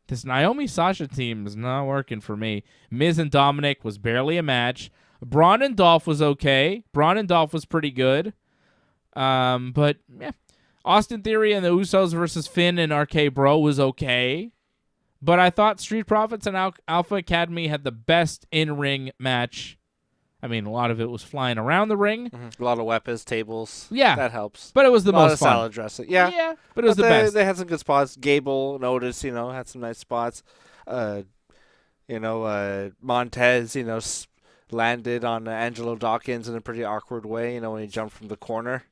This Naomi-Sasha team is not working for me. Miz and Dominic was barely a match. Braun and Dolph was okay. Braun and Dolph was pretty good. But Austin Theory and the Usos versus Finn and RK Bro was okay. But I thought Street Profits and Alpha Academy had the best in-ring match. I mean, a lot of it was flying around the ring. Mm-hmm. A lot of weapons, tables. Yeah. That helps. But it was the most fun. A lot of salad dressing. Yeah. Yeah, but it was the best. They had some good spots. Gable and Otis, had some nice spots. Montez, landed on Angelo Dawkins in a pretty awkward way, when he jumped from the corner.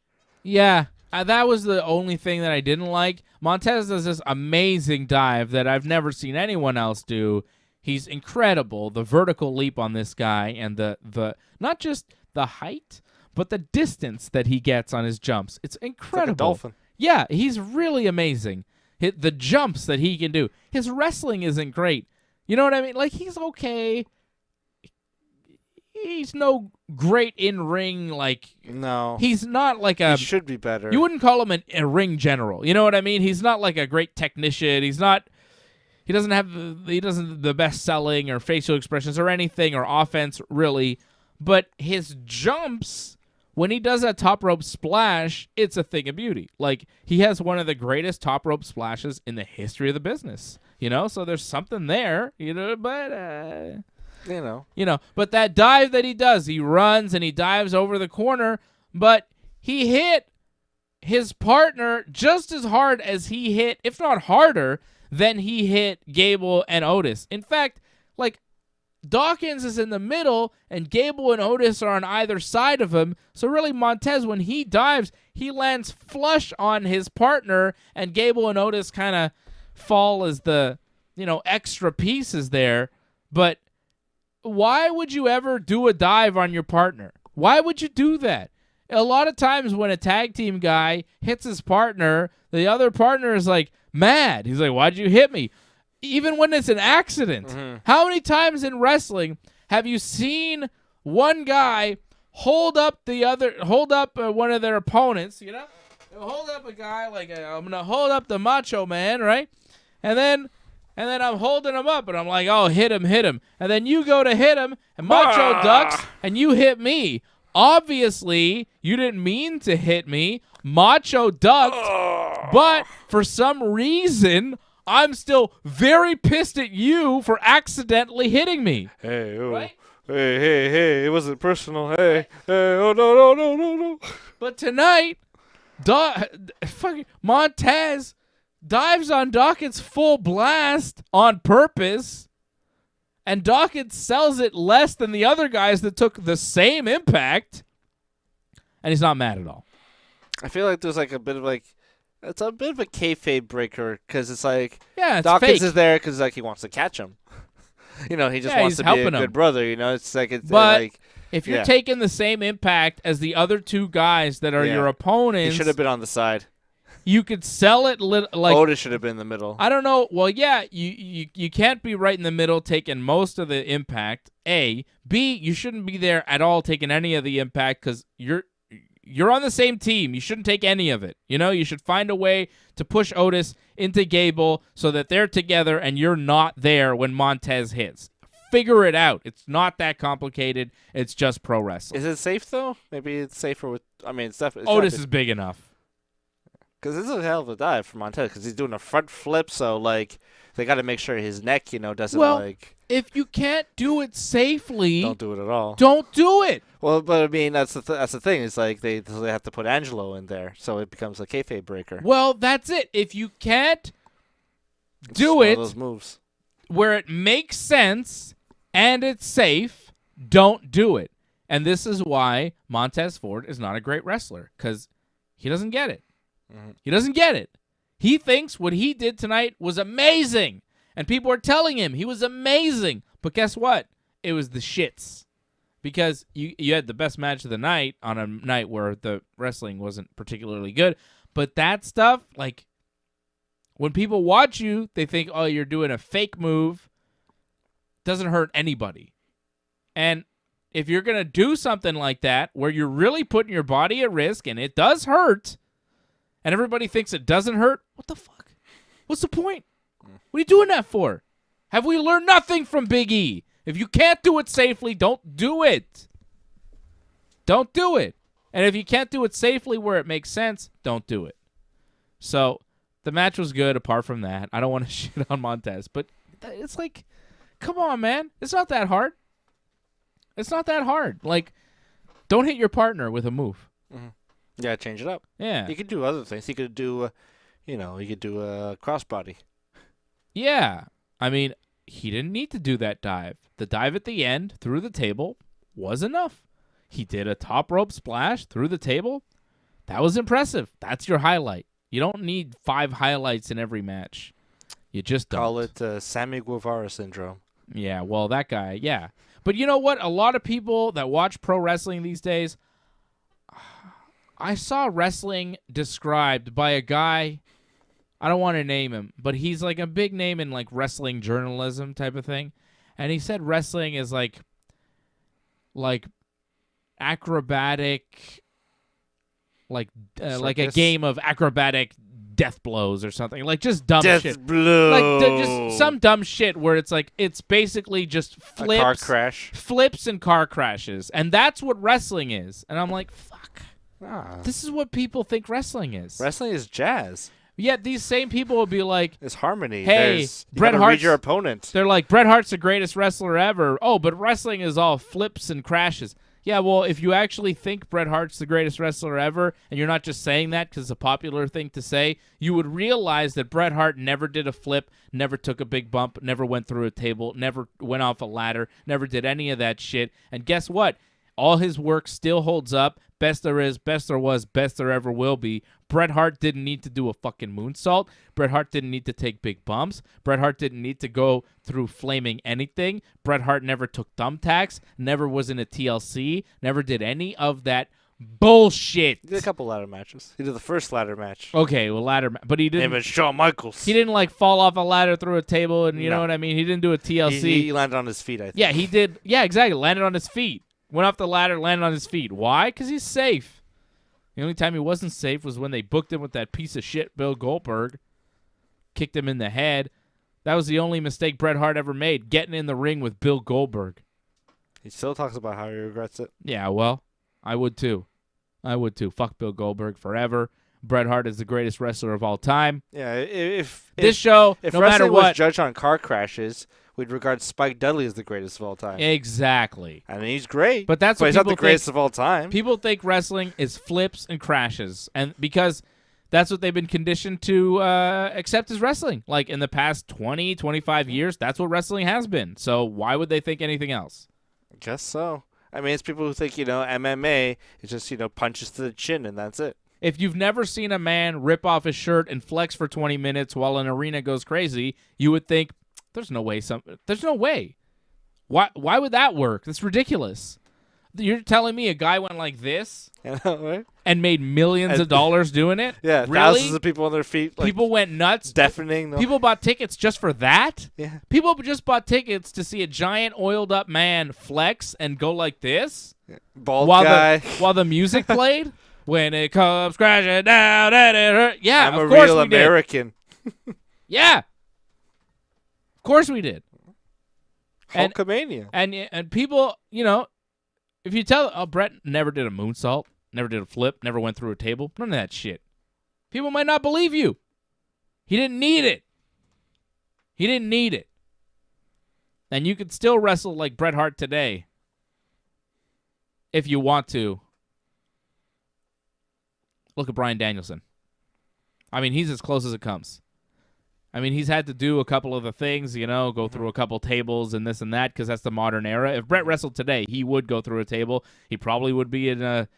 Yeah. That was the only thing that I didn't like. Montez does this amazing dive that I've never seen anyone else do. He's incredible, the vertical leap on this guy, and the not just the height, but the distance that he gets on his jumps. It's incredible. It's like a dolphin. Yeah, he's really amazing. The jumps that he can do. His wrestling isn't great. You know what I mean? Like, he's okay. He's no great in-ring, No. He's not like a... He should be better. You wouldn't call him a ring general. You know what I mean? He's not like a great technician. He doesn't have the best selling or facial expressions or anything or offense, really. But his jumps, when he does that top rope splash, it's a thing of beauty. Like, he has one of the greatest top rope splashes in the history of the business. So there's something there, but... But that dive that he does, he runs and he dives over the corner, but he hit his partner just as hard as he hit, if not harder, than he hit Gable and Otis. In fact, Dawkins is in the middle, and Gable and Otis are on either side of him. So really, Montez, when he dives, he lands flush on his partner, and Gable and Otis kind of fall as the, extra pieces there. But why would you ever do a dive on your partner? Why would you do that? A lot of times when a tag team guy hits his partner, the other partner is mad. He's like, why'd you hit me? Even when it's an accident. Mm-hmm. How many times in wrestling have you seen one guy hold up one of their opponents, hold up a guy I'm going to hold up the Macho Man, right? And then I'm holding him up, and I'm like, oh, hit him. And then you go to hit him, and Macho ducks, and you hit me. Obviously, you didn't mean to hit me. Macho ducked, but for some reason, I'm still very pissed at you for accidentally hitting me. Hey, oh. Right? Hey, it wasn't personal. Hey, oh, no. But tonight, fucking Montez dives on Dawkins full blast on purpose, and Dawkins sells it less than the other guys that took the same impact, and he's not mad at all. I feel like there's a bit of It's a bit of a kayfabe breaker because it's like it's Dawkins fake. is there because like he wants to catch him. He just wants to be a good brother. It's like but if you're taking the same impact as the other two guys that are your opponents, he should have been on the side. You could sell it like Otis should have been in the middle. I don't know. Well, yeah, you can't be right in the middle taking most of the impact. A, B, you shouldn't be there at all taking any of the impact because you're on the same team. You shouldn't take any of it. You should find a way to push Otis into Gable so that they're together and you're not there when Montez hits. Figure it out. It's not that complicated. It's just pro wrestling. Is it safe though? Maybe it's safer with. I mean, it's definitely. Otis is big enough. Because this is a hell of a dive for Montez because he's doing a front flip, so, like, they got to make sure his neck, doesn't, if you can't do it safely... Don't do it at all. Don't do it! Well, but, I mean, that's the thing. It's like they have to put Angelo in there, so it becomes a kayfabe breaker. Well, that's it. If you can't do it those moves where it makes sense and it's safe, don't do it. And this is why Montez Ford is not a great wrestler, because he doesn't get it. He doesn't get it. He thinks what he did tonight was amazing. And people are telling him he was amazing. But guess what? It was the shits. Because you had the best match of the night on a night where the wrestling wasn't particularly good. But that stuff, like, when people watch you, they think, oh, you're doing a fake move. Doesn't hurt anybody. And if you're going to do something like that where you're really putting your body at risk and it does hurt... and everybody thinks it doesn't hurt, what the fuck? What's the point? What are you doing that for? Have we learned nothing from Big E? If you can't do it safely, don't do it. Don't do it. And if you can't do it safely where it makes sense, don't do it. So, the match was good apart from that. I don't want to shit on Montez, but it's like, come on, man. It's not that hard. It's not that hard. Like, don't hit your partner with a move. Mm-hmm. Yeah, change it up. Yeah. You could do other things. You could do, you could do a crossbody. Yeah. I mean, he didn't need to do that dive. The dive at the end through the table was enough. He did a top rope splash through the table. That was impressive. That's your highlight. You don't need 5 highlights in every match. You just don't. Call it Sammy Guevara syndrome. Yeah, well, that guy, yeah. But you know what? A lot of people that watch pro wrestling these days... I saw wrestling described by a guy, I don't want to name him, but he's like a big name in like wrestling journalism type of thing. And he said wrestling is like acrobatic, like a game of acrobatic death blows or something. Like just dumb shit. Death blow. Like just some dumb shit where it's like, it's basically just flips. A car crash. Flips and car crashes. And that's what wrestling is. And I'm like, fuck. This is what people think wrestling is. Wrestling is jazz. Yet these same people will be like, it's harmony. Hey, Bret Hart's read your opponent. They're like, Bret Hart's the greatest wrestler ever. Oh, but wrestling is all flips and crashes. Yeah, well, if you actually think Bret Hart's the greatest wrestler ever, and you're not just saying that because it's a popular thing to say, you would realize that Bret Hart never did a flip, never took a big bump, never went through a table, never went off a ladder, never did any of that shit. And guess what? All his work still holds up. Best there is, best there was, best there ever will be. Bret Hart didn't need to do a fucking moonsault. Bret Hart didn't need to take big bumps. Bret Hart didn't need to go through flaming anything. Bret Hart never took thumbtacks, never was in a TLC, never did any of that bullshit. He did a couple ladder matches. He did the first ladder match. Okay, well, but he didn't. Him and Shawn Michaels. He didn't like fall off a ladder through a table, and you know what I mean? He didn't do a TLC. He landed on his feet, I think. Yeah, he did. Yeah, exactly. Landed on his feet. Went off the ladder, landed on his feet. Why? Because he's safe. The only time he wasn't safe was when they booked him with that piece of shit Bill Goldberg. Kicked him in the head. That was the only mistake Bret Hart ever made, getting in the ring with Bill Goldberg. He still talks about how he regrets it. Yeah, well, I would too. Fuck Bill Goldberg forever. Bret Hart is the greatest wrestler of all time. Yeah, if no matter what, wrestling was judged on car crashes, we'd regard Spike Dudley as the greatest of all time. Exactly. I mean, he's great. But that's what he's not the greatest of all time. People think wrestling is flips and crashes, and because that's what they've been conditioned to accept as wrestling. Like in the past 20, 25 years, that's what wrestling has been. So why would they think anything else? I guess so. I mean, it's people who think, MMA is just, punches to the chin and that's it. If you've never seen a man rip off his shirt and flex for 20 minutes while an arena goes crazy, you would think, there's no way. There's no way. Why would that work? That's ridiculous. You're telling me a guy went like this and made millions of dollars doing it? Yeah, really? Thousands of people on their feet. Like, people went nuts. Deafening. People bought tickets just for that? Yeah. People just bought tickets to see a giant oiled up man flex and go like this? Yeah. Bald guy. While the music played? When it comes crashing down and it hurt. Yeah, I'm of a course real we American. did. Yeah. Of course we did. Hulkamania. And people, if you tell, Brett never did a moonsault, never did a flip, never went through a table, none of that shit. People might not believe you. He didn't need it. He didn't need it. And you could still wrestle like Bret Hart today if you want to. Look at Bryan Danielson. I mean, he's as close as it comes. I mean, he's had to do a couple of the things, go through a couple tables and this and that because that's the modern era. If Brett wrestled today, he would go through a table. He probably would be in a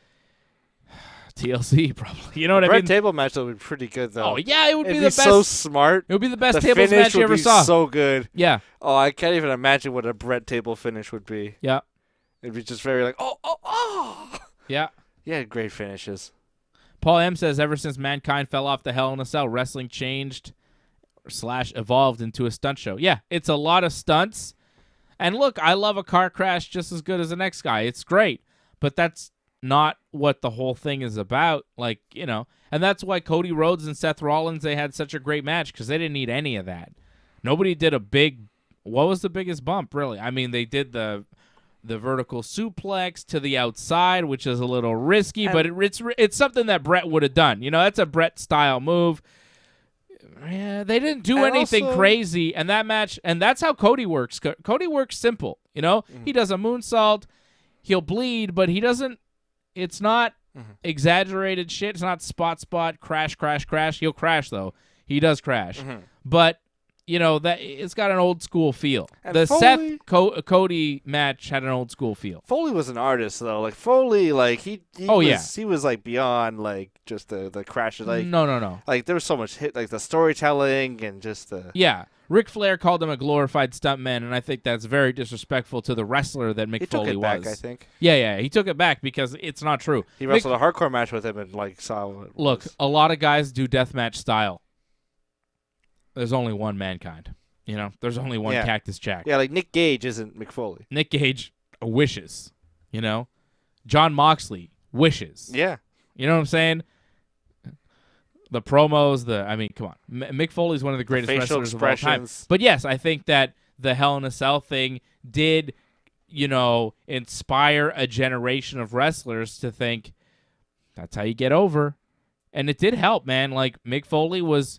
TLC, probably. You know what I mean? Brett table match would be pretty good, though. Oh, yeah, it would be the best. so smart. It would be the best tables match you ever saw. So good. Yeah. Oh, I can't even imagine what a Brett table finish would be. Yeah. It'd be just very like, oh. Yeah. Yeah, great finishes. Paul M. says, ever since Mankind fell off the Hell in a Cell, wrestling changed / evolved into a stunt show. Yeah, it's a lot of stunts. And look, I love a car crash just as good as the next guy. It's great. But that's not what the whole thing is about. And that's why Cody Rhodes and Seth Rollins, they had such a great match because they didn't need any of that. Nobody did what was the biggest bump, really? I mean, they did the vertical suplex to the outside, which is a little risky, but it's something that Brett would have done. That's a Brett-style move. Yeah, they didn't do anything crazy, and that match, and that's how Cody works. Cody works simple, He does a moonsault, he'll bleed, but he doesn't. It's not exaggerated shit. It's not spot, crash. He'll crash though. He does crash, but that it's got an old school feel. And the Foley, Seth Cody match had an old school feel. Foley was an artist though. Like Foley, he was like beyond like just the crashes. Like no. Like there was so much hit, like the storytelling and just the Ric Flair called him a glorified stuntman, and I think that's very disrespectful to the wrestler that Mick Foley was. He took it back, I think. Yeah, he took it back because it's not true. He wrestled a hardcore match with him and saw. Look, a lot of guys do deathmatch style. There's only one Mankind. There's only one Cactus Jack. Yeah, like Nick Gage isn't Mick Foley. Nick Gage wishes. John Moxley wishes. Yeah. You know what I'm saying? The promos, come on. Mick Foley's one of the greatest wrestlers of all time. But yes, I think that the Hell in a Cell thing did, inspire a generation of wrestlers to think that's how you get over. And it did help, man. Like, Mick Foley was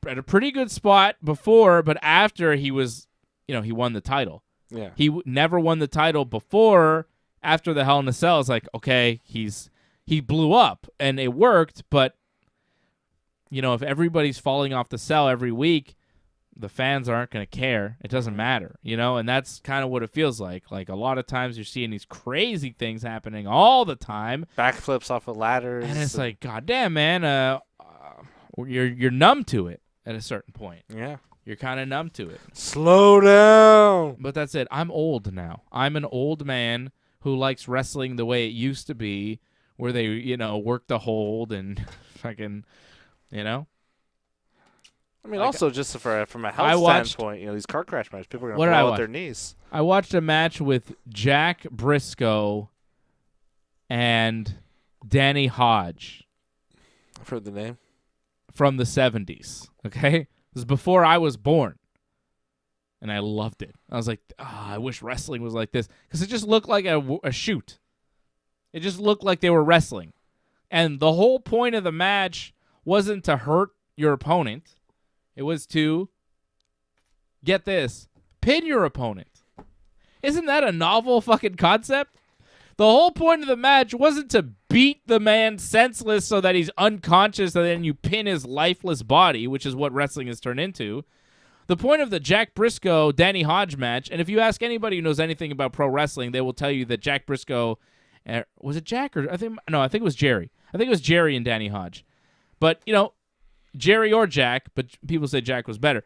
at a pretty good spot before, but after he was, he won the title. Yeah. He never won the title before. After the Hell in a Cell, it's like, okay, he blew up, and it worked, but if everybody's falling off the cell every week, the fans aren't going to care. It doesn't matter, and that's kind of what it feels like. Like, a lot of times you're seeing these crazy things happening all the time. Backflips off of ladders. And it's like, God damn, man, you're numb to it at a certain point. Yeah. You're kind of numb to it. Slow down. But that's it. I'm old now. I'm an old man who likes wrestling the way it used to be, where they, work the hold and fucking... I mean, also just from a health standpoint, these car crash matches, people are going to blow out their knees. I watched a match with Jack Briscoe and Danny Hodge. I've heard the name. From the 70s, okay? This was before I was born, and I loved it. I was like, I wish wrestling was like this, because it just looked like a shoot. It just looked like they were wrestling. And the whole point of the match wasn't to hurt your opponent. It was to, get this, pin your opponent. Isn't that a novel fucking concept? The whole point of the match wasn't to beat the man senseless so that he's unconscious and then you pin his lifeless body, which is what wrestling has turned into. The point of the Jack Briscoe Danny Hodge match, and if you ask anybody who knows anything about pro wrestling, they will tell you that Jack Briscoe, was it Jack or I think it was Jerry. I think it was Jerry and Danny Hodge. But, Jerry or Jack, but people say Jack was better.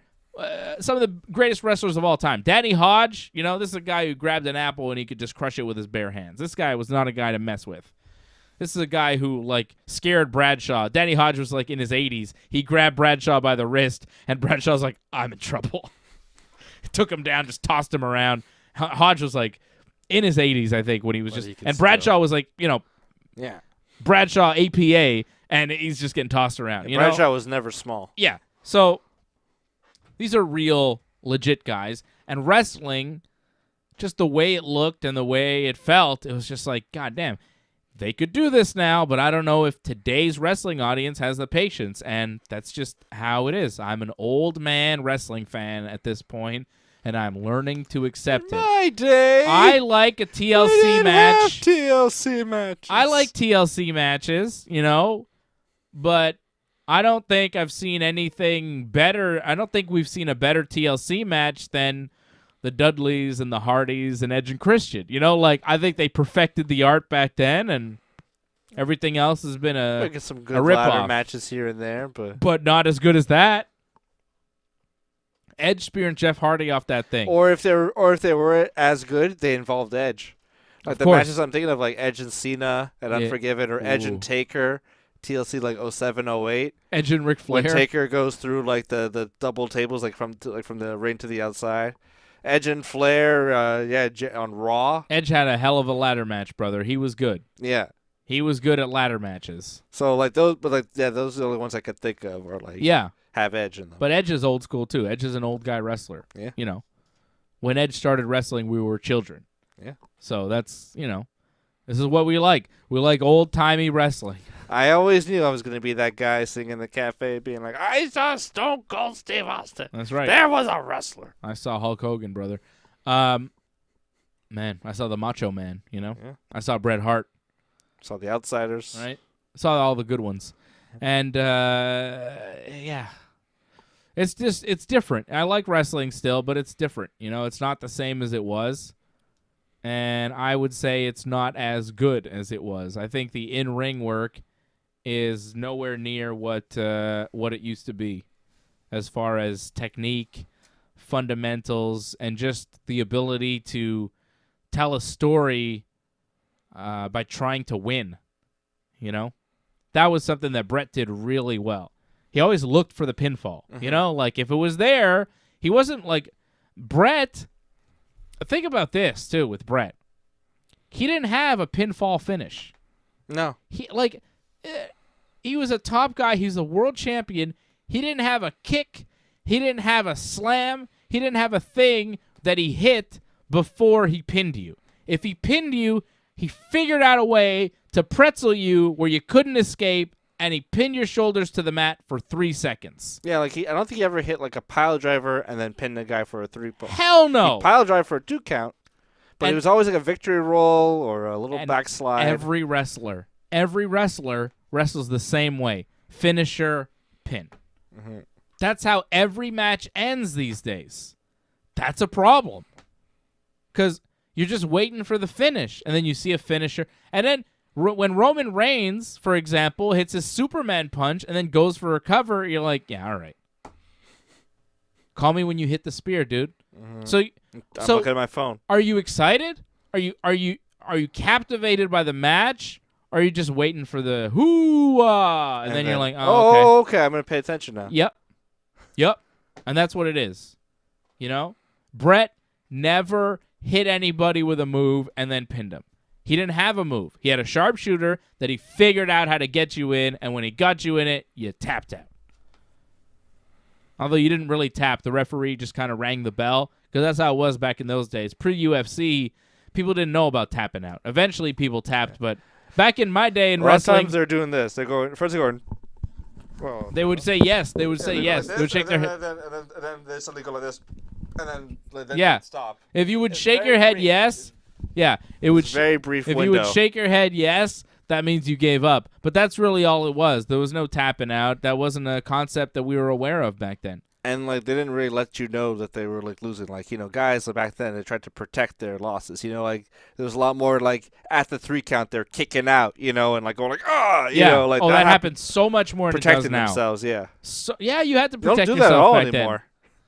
Some of the greatest wrestlers of all time. Danny Hodge, this is a guy who grabbed an apple and he could just crush it with his bare hands. This guy was not a guy to mess with. This is a guy who, scared Bradshaw. Danny Hodge was, in his 80s. He grabbed Bradshaw by the wrist, and Bradshaw's like, I'm in trouble. Took him down, just tossed him around. Hodge was, in his 80s, I think, when he was and Bradshaw was, yeah, Bradshaw APA, and he's just getting tossed around. Bradshaw was never small. Yeah. So these are real, legit guys. And wrestling, just the way it looked and the way it felt, it was just God damn. They could do this now, but I don't know if today's wrestling audience has the patience, and that's just how it is. I'm an old man wrestling fan at this point, and I'm learning to accept it. My day. I like a TLC match. TLC matches. I like TLC matches, but I don't think I've seen anything better. I don't think we've seen a better TLC match than the Dudleys and the Hardys and Edge and Christian. I think they perfected the art back then, and everything else has been some good ladder matches here and there, but not as good as that. Edge spearing Jeff Hardy off that thing. Or if they were as good, they involved Edge. The matches I'm thinking of, Edge and Cena at Unforgiven, or Edge and Taker, TLC 07, 08. Edge and Ric Flair. When Taker goes through the double tables from the ring to the outside. Edge and Flair, on Raw. Edge had a hell of a ladder match, brother. He was good. Yeah. He was good at ladder matches. So those, but those are the only ones I could think of, or have Edge in them. But Edge is old school too. Edge is an old guy wrestler. Yeah. When Edge started wrestling, we were children. Yeah. So that's this is what we like. We like old timey wrestling. I always knew I was going to be that guy sitting in the cafe being like, I saw Stone Cold Steve Austin. That's right. There was a wrestler. I saw Hulk Hogan, brother. Man, I saw the Macho Man, Yeah. I saw Bret Hart. Saw the Outsiders. Right. Saw all the good ones. And, yeah. It's different. I like wrestling still, but it's different. It's not the same as it was. And I would say it's not as good as it was. I think the in-ring work is nowhere near what it used to be as far as technique, fundamentals, and just the ability to tell a story by trying to win. That was something that Bret did really well. He always looked for the pinfall. Mm-hmm. If it was there, he wasn't Bret. Think about this too with Bret. He didn't have a pinfall finish. No. He was a top guy. He's a world champion. He didn't have a kick. He didn't have a slam. He didn't have a thing that he hit before he pinned you. If he pinned you, he figured out a way to pretzel you where you couldn't escape, and he pinned your shoulders to the mat for 3 seconds. Yeah, I don't think he ever hit a pile driver and then pinned the guy for a 3-point. Hell no. He pile drive for a 2 count, but it was always a victory roll or a little backslide. Every wrestler wrestles the same way. Finisher, pin. Mm-hmm. That's how every match ends these days. That's a problem. Because you're just waiting for the finish, and then you see a finisher. And then when Roman Reigns, for example, hits his Superman punch and then goes for a cover, you're like, yeah, all right. Call me when you hit the spear, dude. Mm-hmm. So I'm looking at my phone. Are you excited? Are you captivated by the match? Or are you just waiting for the hoo-ah? And then you're like, oh, okay. I'm going to pay attention now. Yep. And that's what it is. Bret never hit anybody with a move and then pinned him. He didn't have a move. He had a sharpshooter that he figured out how to get you in, and when he got you in it, you tapped out. Although you didn't really tap. The referee just kind of rang the bell, because that's how it was back in those days. Pre-UFC, people didn't know about tapping out. Eventually, people tapped, but back in my day in wrestling... A lot of times they're doing this. They're going... First they're going... Well, they would say yes. They would say yes. They would shake their head. And then they suddenly go like this. And then stop. If you would shake your head yes... Yeah, it would. Very brief if window. You would shake your head yes, that means you gave up. But that's really all it was. There was no tapping out. That wasn't a concept that we were aware of back then. And like they didn't really let you know that they were like losing. Like, guys back then they tried to protect their losses. Like there was a lot more like at the 3 count they're kicking out, and like going like like that happened so much more than it does now. Themselves, yeah. So you had to protect yourself. Don't do yourself that at all back anymore.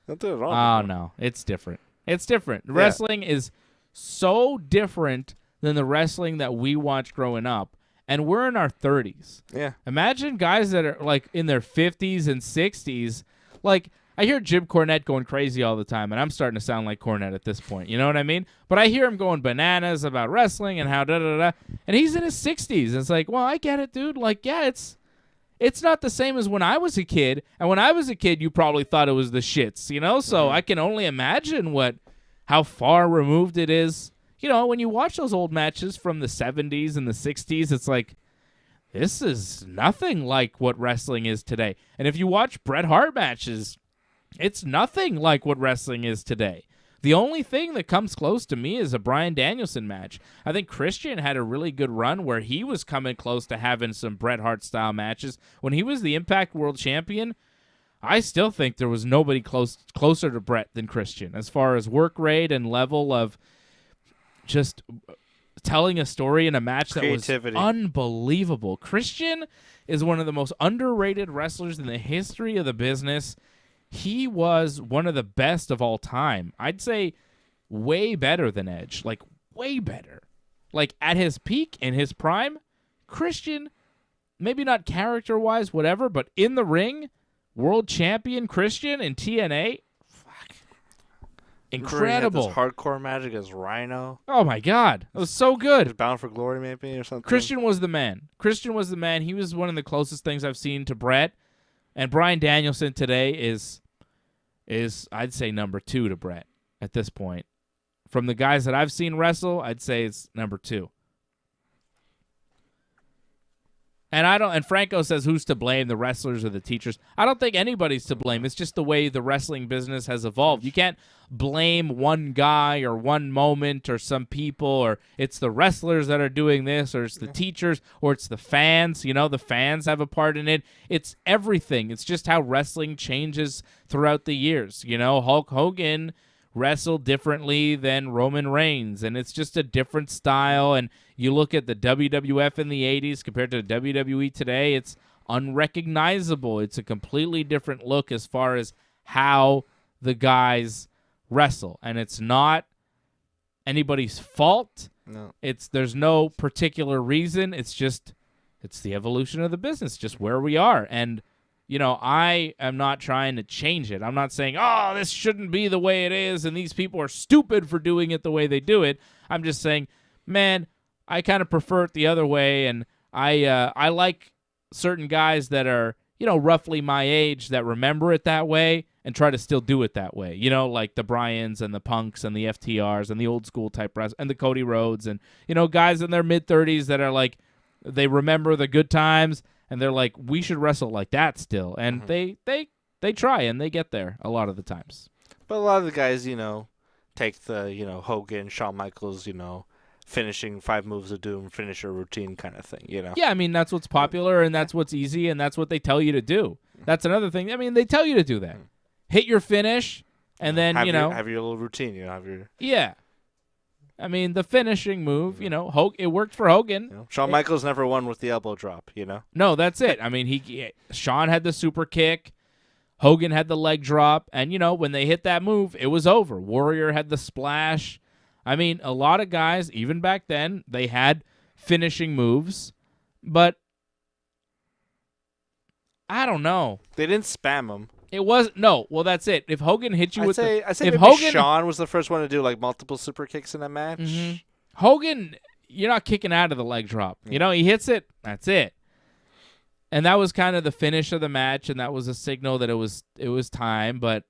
Then. Don't do it at all. Oh anymore. no, it's different. It's different. Yeah. Wrestling is so different than the wrestling that we watched growing up. And we're in our 30s. Yeah. Imagine guys that are like in their 50s and 60s. Like, I hear Jim Cornette going crazy all the time, and I'm starting to sound like Cornette at this point. You know what I mean? But I hear him going bananas about wrestling and how da-da-da-da. And he's in his 60s. And it's like, well, I get it, dude. Like, yeah, it's not the same as when I was a kid. And when I was a kid, you probably thought it was the shits, So I can only imagine how far removed it is. When you watch those old matches from the 70s and the 60s, it's like, this is nothing like what wrestling is today. And if you watch Bret Hart matches, it's nothing like what wrestling is today. The only thing that comes close to me is a Bryan Danielson match. I think Christian had a really good run where he was coming close to having some Bret Hart-style matches. When he was the Impact World Champion, I still think there was nobody closer to Bret than Christian as far as work rate and level of just telling a story in a match that was unbelievable. Christian is one of the most underrated wrestlers in the history of the business. He was one of the best of all time. I'd say way better than Edge. Like, way better. Like, at his peak, in his prime, Christian, maybe not character-wise, whatever, but in the ring, world champion Christian in TNA, incredible. This hardcore match against Rhino. Oh, my God. It was so good. Was Bound for Glory, maybe, or something. Christian was the man. He was one of the closest things I've seen to Bret. And Bryan Danielson today is I'd say number 2 to Bret at this point. From the guys that I've seen wrestle, I'd say it's number 2. And Franco says who's to blame, the wrestlers or the teachers. I don't think anybody's to blame. It's just the way the wrestling business has evolved. You can't blame one guy or one moment or some people, or it's the wrestlers that are doing this, or it's the teachers, or it's the fans. The fans have a part in it. It's everything. It's just how wrestling changes throughout the years. Hulk Hogan wrestled differently than Roman Reigns, and it's just a different style. And you look at the WWF in the 80s compared to WWE today, it's unrecognizable. It's a completely different look as far as how the guys wrestle, and it's not anybody's fault. No. There's no particular reason. It's the evolution of the business, just where we are. And I am not trying to change it. I'm not saying, oh, this shouldn't be the way it is, and these people are stupid for doing it the way they do it. I'm just saying, man, I kind of prefer it the other way, and I like certain guys that are, roughly my age that remember it that way and try to still do it that way. Like the Bryans and the Punks and the FTRs and the old school type wrestlers and the Cody Rhodes and, guys in their mid-30s that are like, they remember the good times, and they're like, we should wrestle like that still. And they try, and they get there a lot of the times. But a lot of the guys, take the, Hogan, Shawn Michaels, finishing 5 moves of doom, finisher routine kind of thing, Yeah, I mean, that's what's popular, and that's what's easy, and that's what they tell you to do. That's another thing. I mean, they tell you to do that. Hit your finish, and then, have your little routine, have your... Yeah. I mean, the finishing move, it worked for Hogan. Shawn Michaels never won with the elbow drop, No, that's it. I mean, Shawn had the super kick. Hogan had the leg drop. And, when they hit that move, it was over. Warrior had the splash. I mean, a lot of guys, even back then, they had finishing moves. But I don't know. They didn't spam them. It was no. Well, that's it. If Hogan hit you I'd with say if maybe Hogan, Shawn was the first one to do like multiple super kicks in a match. Mm-hmm. Hogan, you're not kicking out of the leg drop. He hits it. That's it. And that was kind of the finish of the match, and that was a signal that it was time. But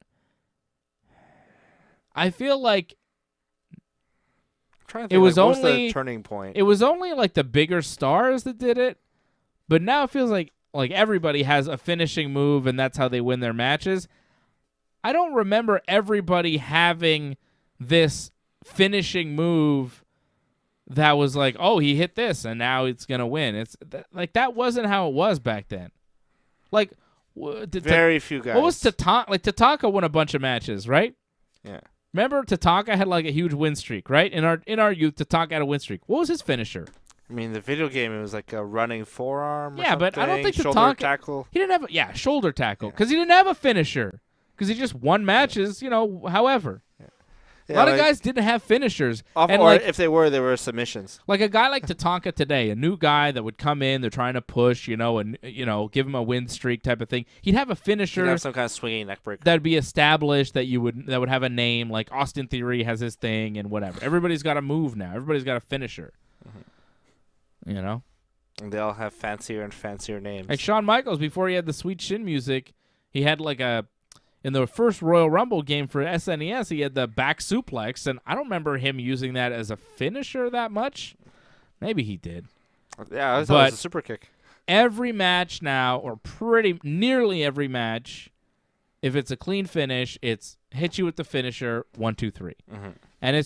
I feel like it was only the turning point. It was only like the bigger stars that did it, but now it feels like everybody has a finishing move, and that's how they win their matches. I don't remember everybody having this finishing move that was like, oh, he hit this, and now it's going to win. That wasn't how it was back then. Like, Very few guys. What was Tatanka? Like, Tatanka won a bunch of matches, right? Yeah. Remember, Tatanka had like a huge win streak, right? In our youth, Tatanka had a win streak. What was his finisher? I mean, the video game, it was like a running forearm. Yeah, or but I don't think shoulder Tatanka tackle. He didn't have shoulder tackle because he didn't have a finisher because he just won matches. However. A lot of guys didn't have finishers. If they were submissions. Like a guy like Tatanka today, a new guy that would come in, they're trying to push, and give him a win streak type of thing. He'd have a finisher. He'd have some kind of swinging neck breaker. That'd be established that would have a name, like Austin Theory has his thing and whatever. Everybody's got a move now. Everybody's got a finisher. And they all have fancier and fancier names. Like Shawn Michaels, before he had the Sweet Chin music, he had in the first Royal Rumble game for SNES, he had the back suplex, and I don't remember him using that as a finisher that much. Maybe he did. Yeah, I thought it was a super kick. Every match now, or nearly every match, if it's a clean finish, it's hit you with the finisher, 1, 2, 3. And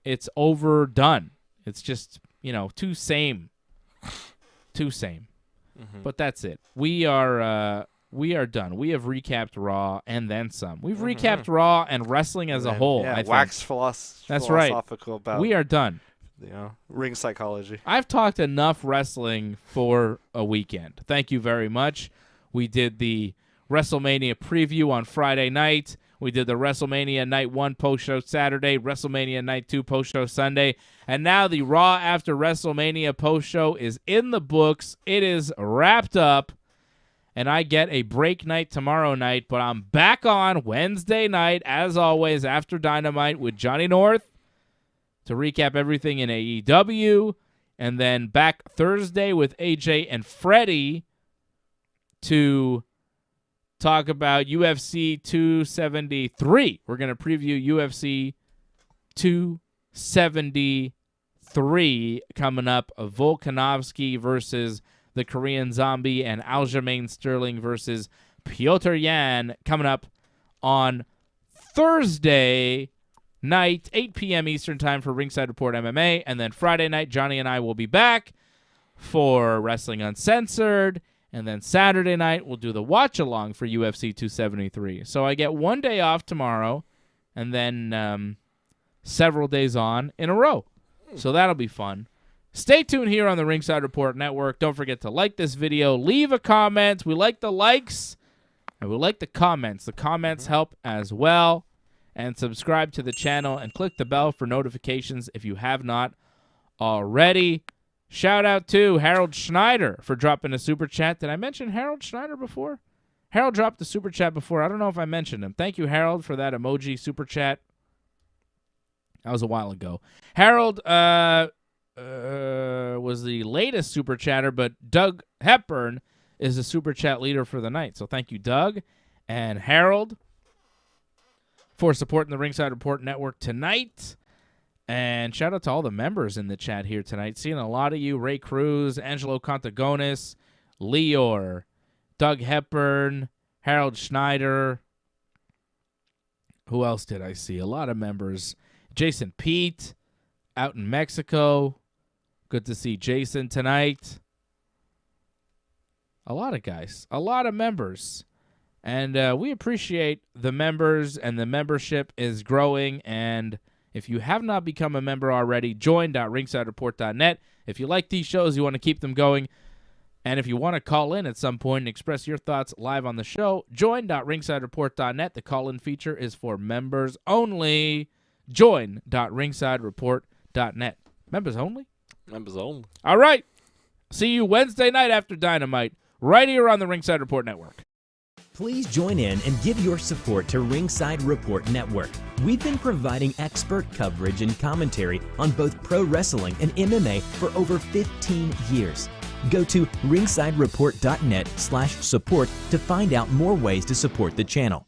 it's overdone. It's just, too same. But that's it. We are done. We have recapped Raw and then some. We've recapped Raw and wrestling as a whole. Yeah, I think. That's philosophical right. about we are done. Ring psychology. I've talked enough wrestling for a weekend. Thank you very much. We did the WrestleMania preview on Friday night. We did the WrestleMania Night 1 post-show Saturday, WrestleMania Night 2 post-show Sunday, and now the Raw after WrestleMania post-show is in the books. It is wrapped up. And I get a break night tomorrow night, but I'm back on Wednesday night, as always, after Dynamite with Johnny North to recap everything in AEW, and then back Thursday with AJ and Freddie to talk about UFC 273. We're going to preview UFC 273 coming up, Volkanovski versus the Korean Zombie, and Aljamain Sterling versus Piotr Yan coming up on Thursday night, 8 p.m. Eastern Time for Ringside Report MMA. And then Friday night, Johnny and I will be back for Wrestling Uncensored. And then Saturday night, we'll do the watch-along for UFC 273. So I get one day off tomorrow and then several days on in a row. So that'll be fun. Stay tuned here on the Ringside Report Network. Don't forget to like this video. Leave a comment. We like the likes, and we like the comments. The comments help as well. And subscribe to the channel and click the bell for notifications if you have not already. Shout out to Harold Schneider for dropping a super chat. Did I mention Harold Schneider before? Harold dropped a super chat before. I don't know if I mentioned him. Thank you, Harold, for that emoji super chat. That was a while ago. Harold, was the latest super chatter, but Doug Hepburn is the super chat leader for the night. So thank you, Doug and Harold, for supporting the Ringside Report Network tonight. And shout out to all the members in the chat here tonight. Seeing a lot of you: Ray Cruz, Angelo Contagonis, Leor, Doug Hepburn, Harold Schneider. Who else did I see? A lot of members. Jason Pete out in Mexico. Good to see Jason tonight. A lot of guys. A lot of members. And we appreciate the members, and the membership is growing. And if you have not become a member already, join.ringsidereport.net. If you like these shows, you want to keep them going, and if you want to call in at some point and express your thoughts live on the show, join.ringsidereport.net. The call-in feature is for members only. Join.ringsidereport.net. Members only? Members only. All right. See you Wednesday night after Dynamite, right here on the Ringside Report Network. Please join in and give your support to Ringside Report Network. We've been providing expert coverage and commentary on both pro wrestling and MMA for over 15 years. Go to ringsidereport.net/support to find out more ways to support the channel.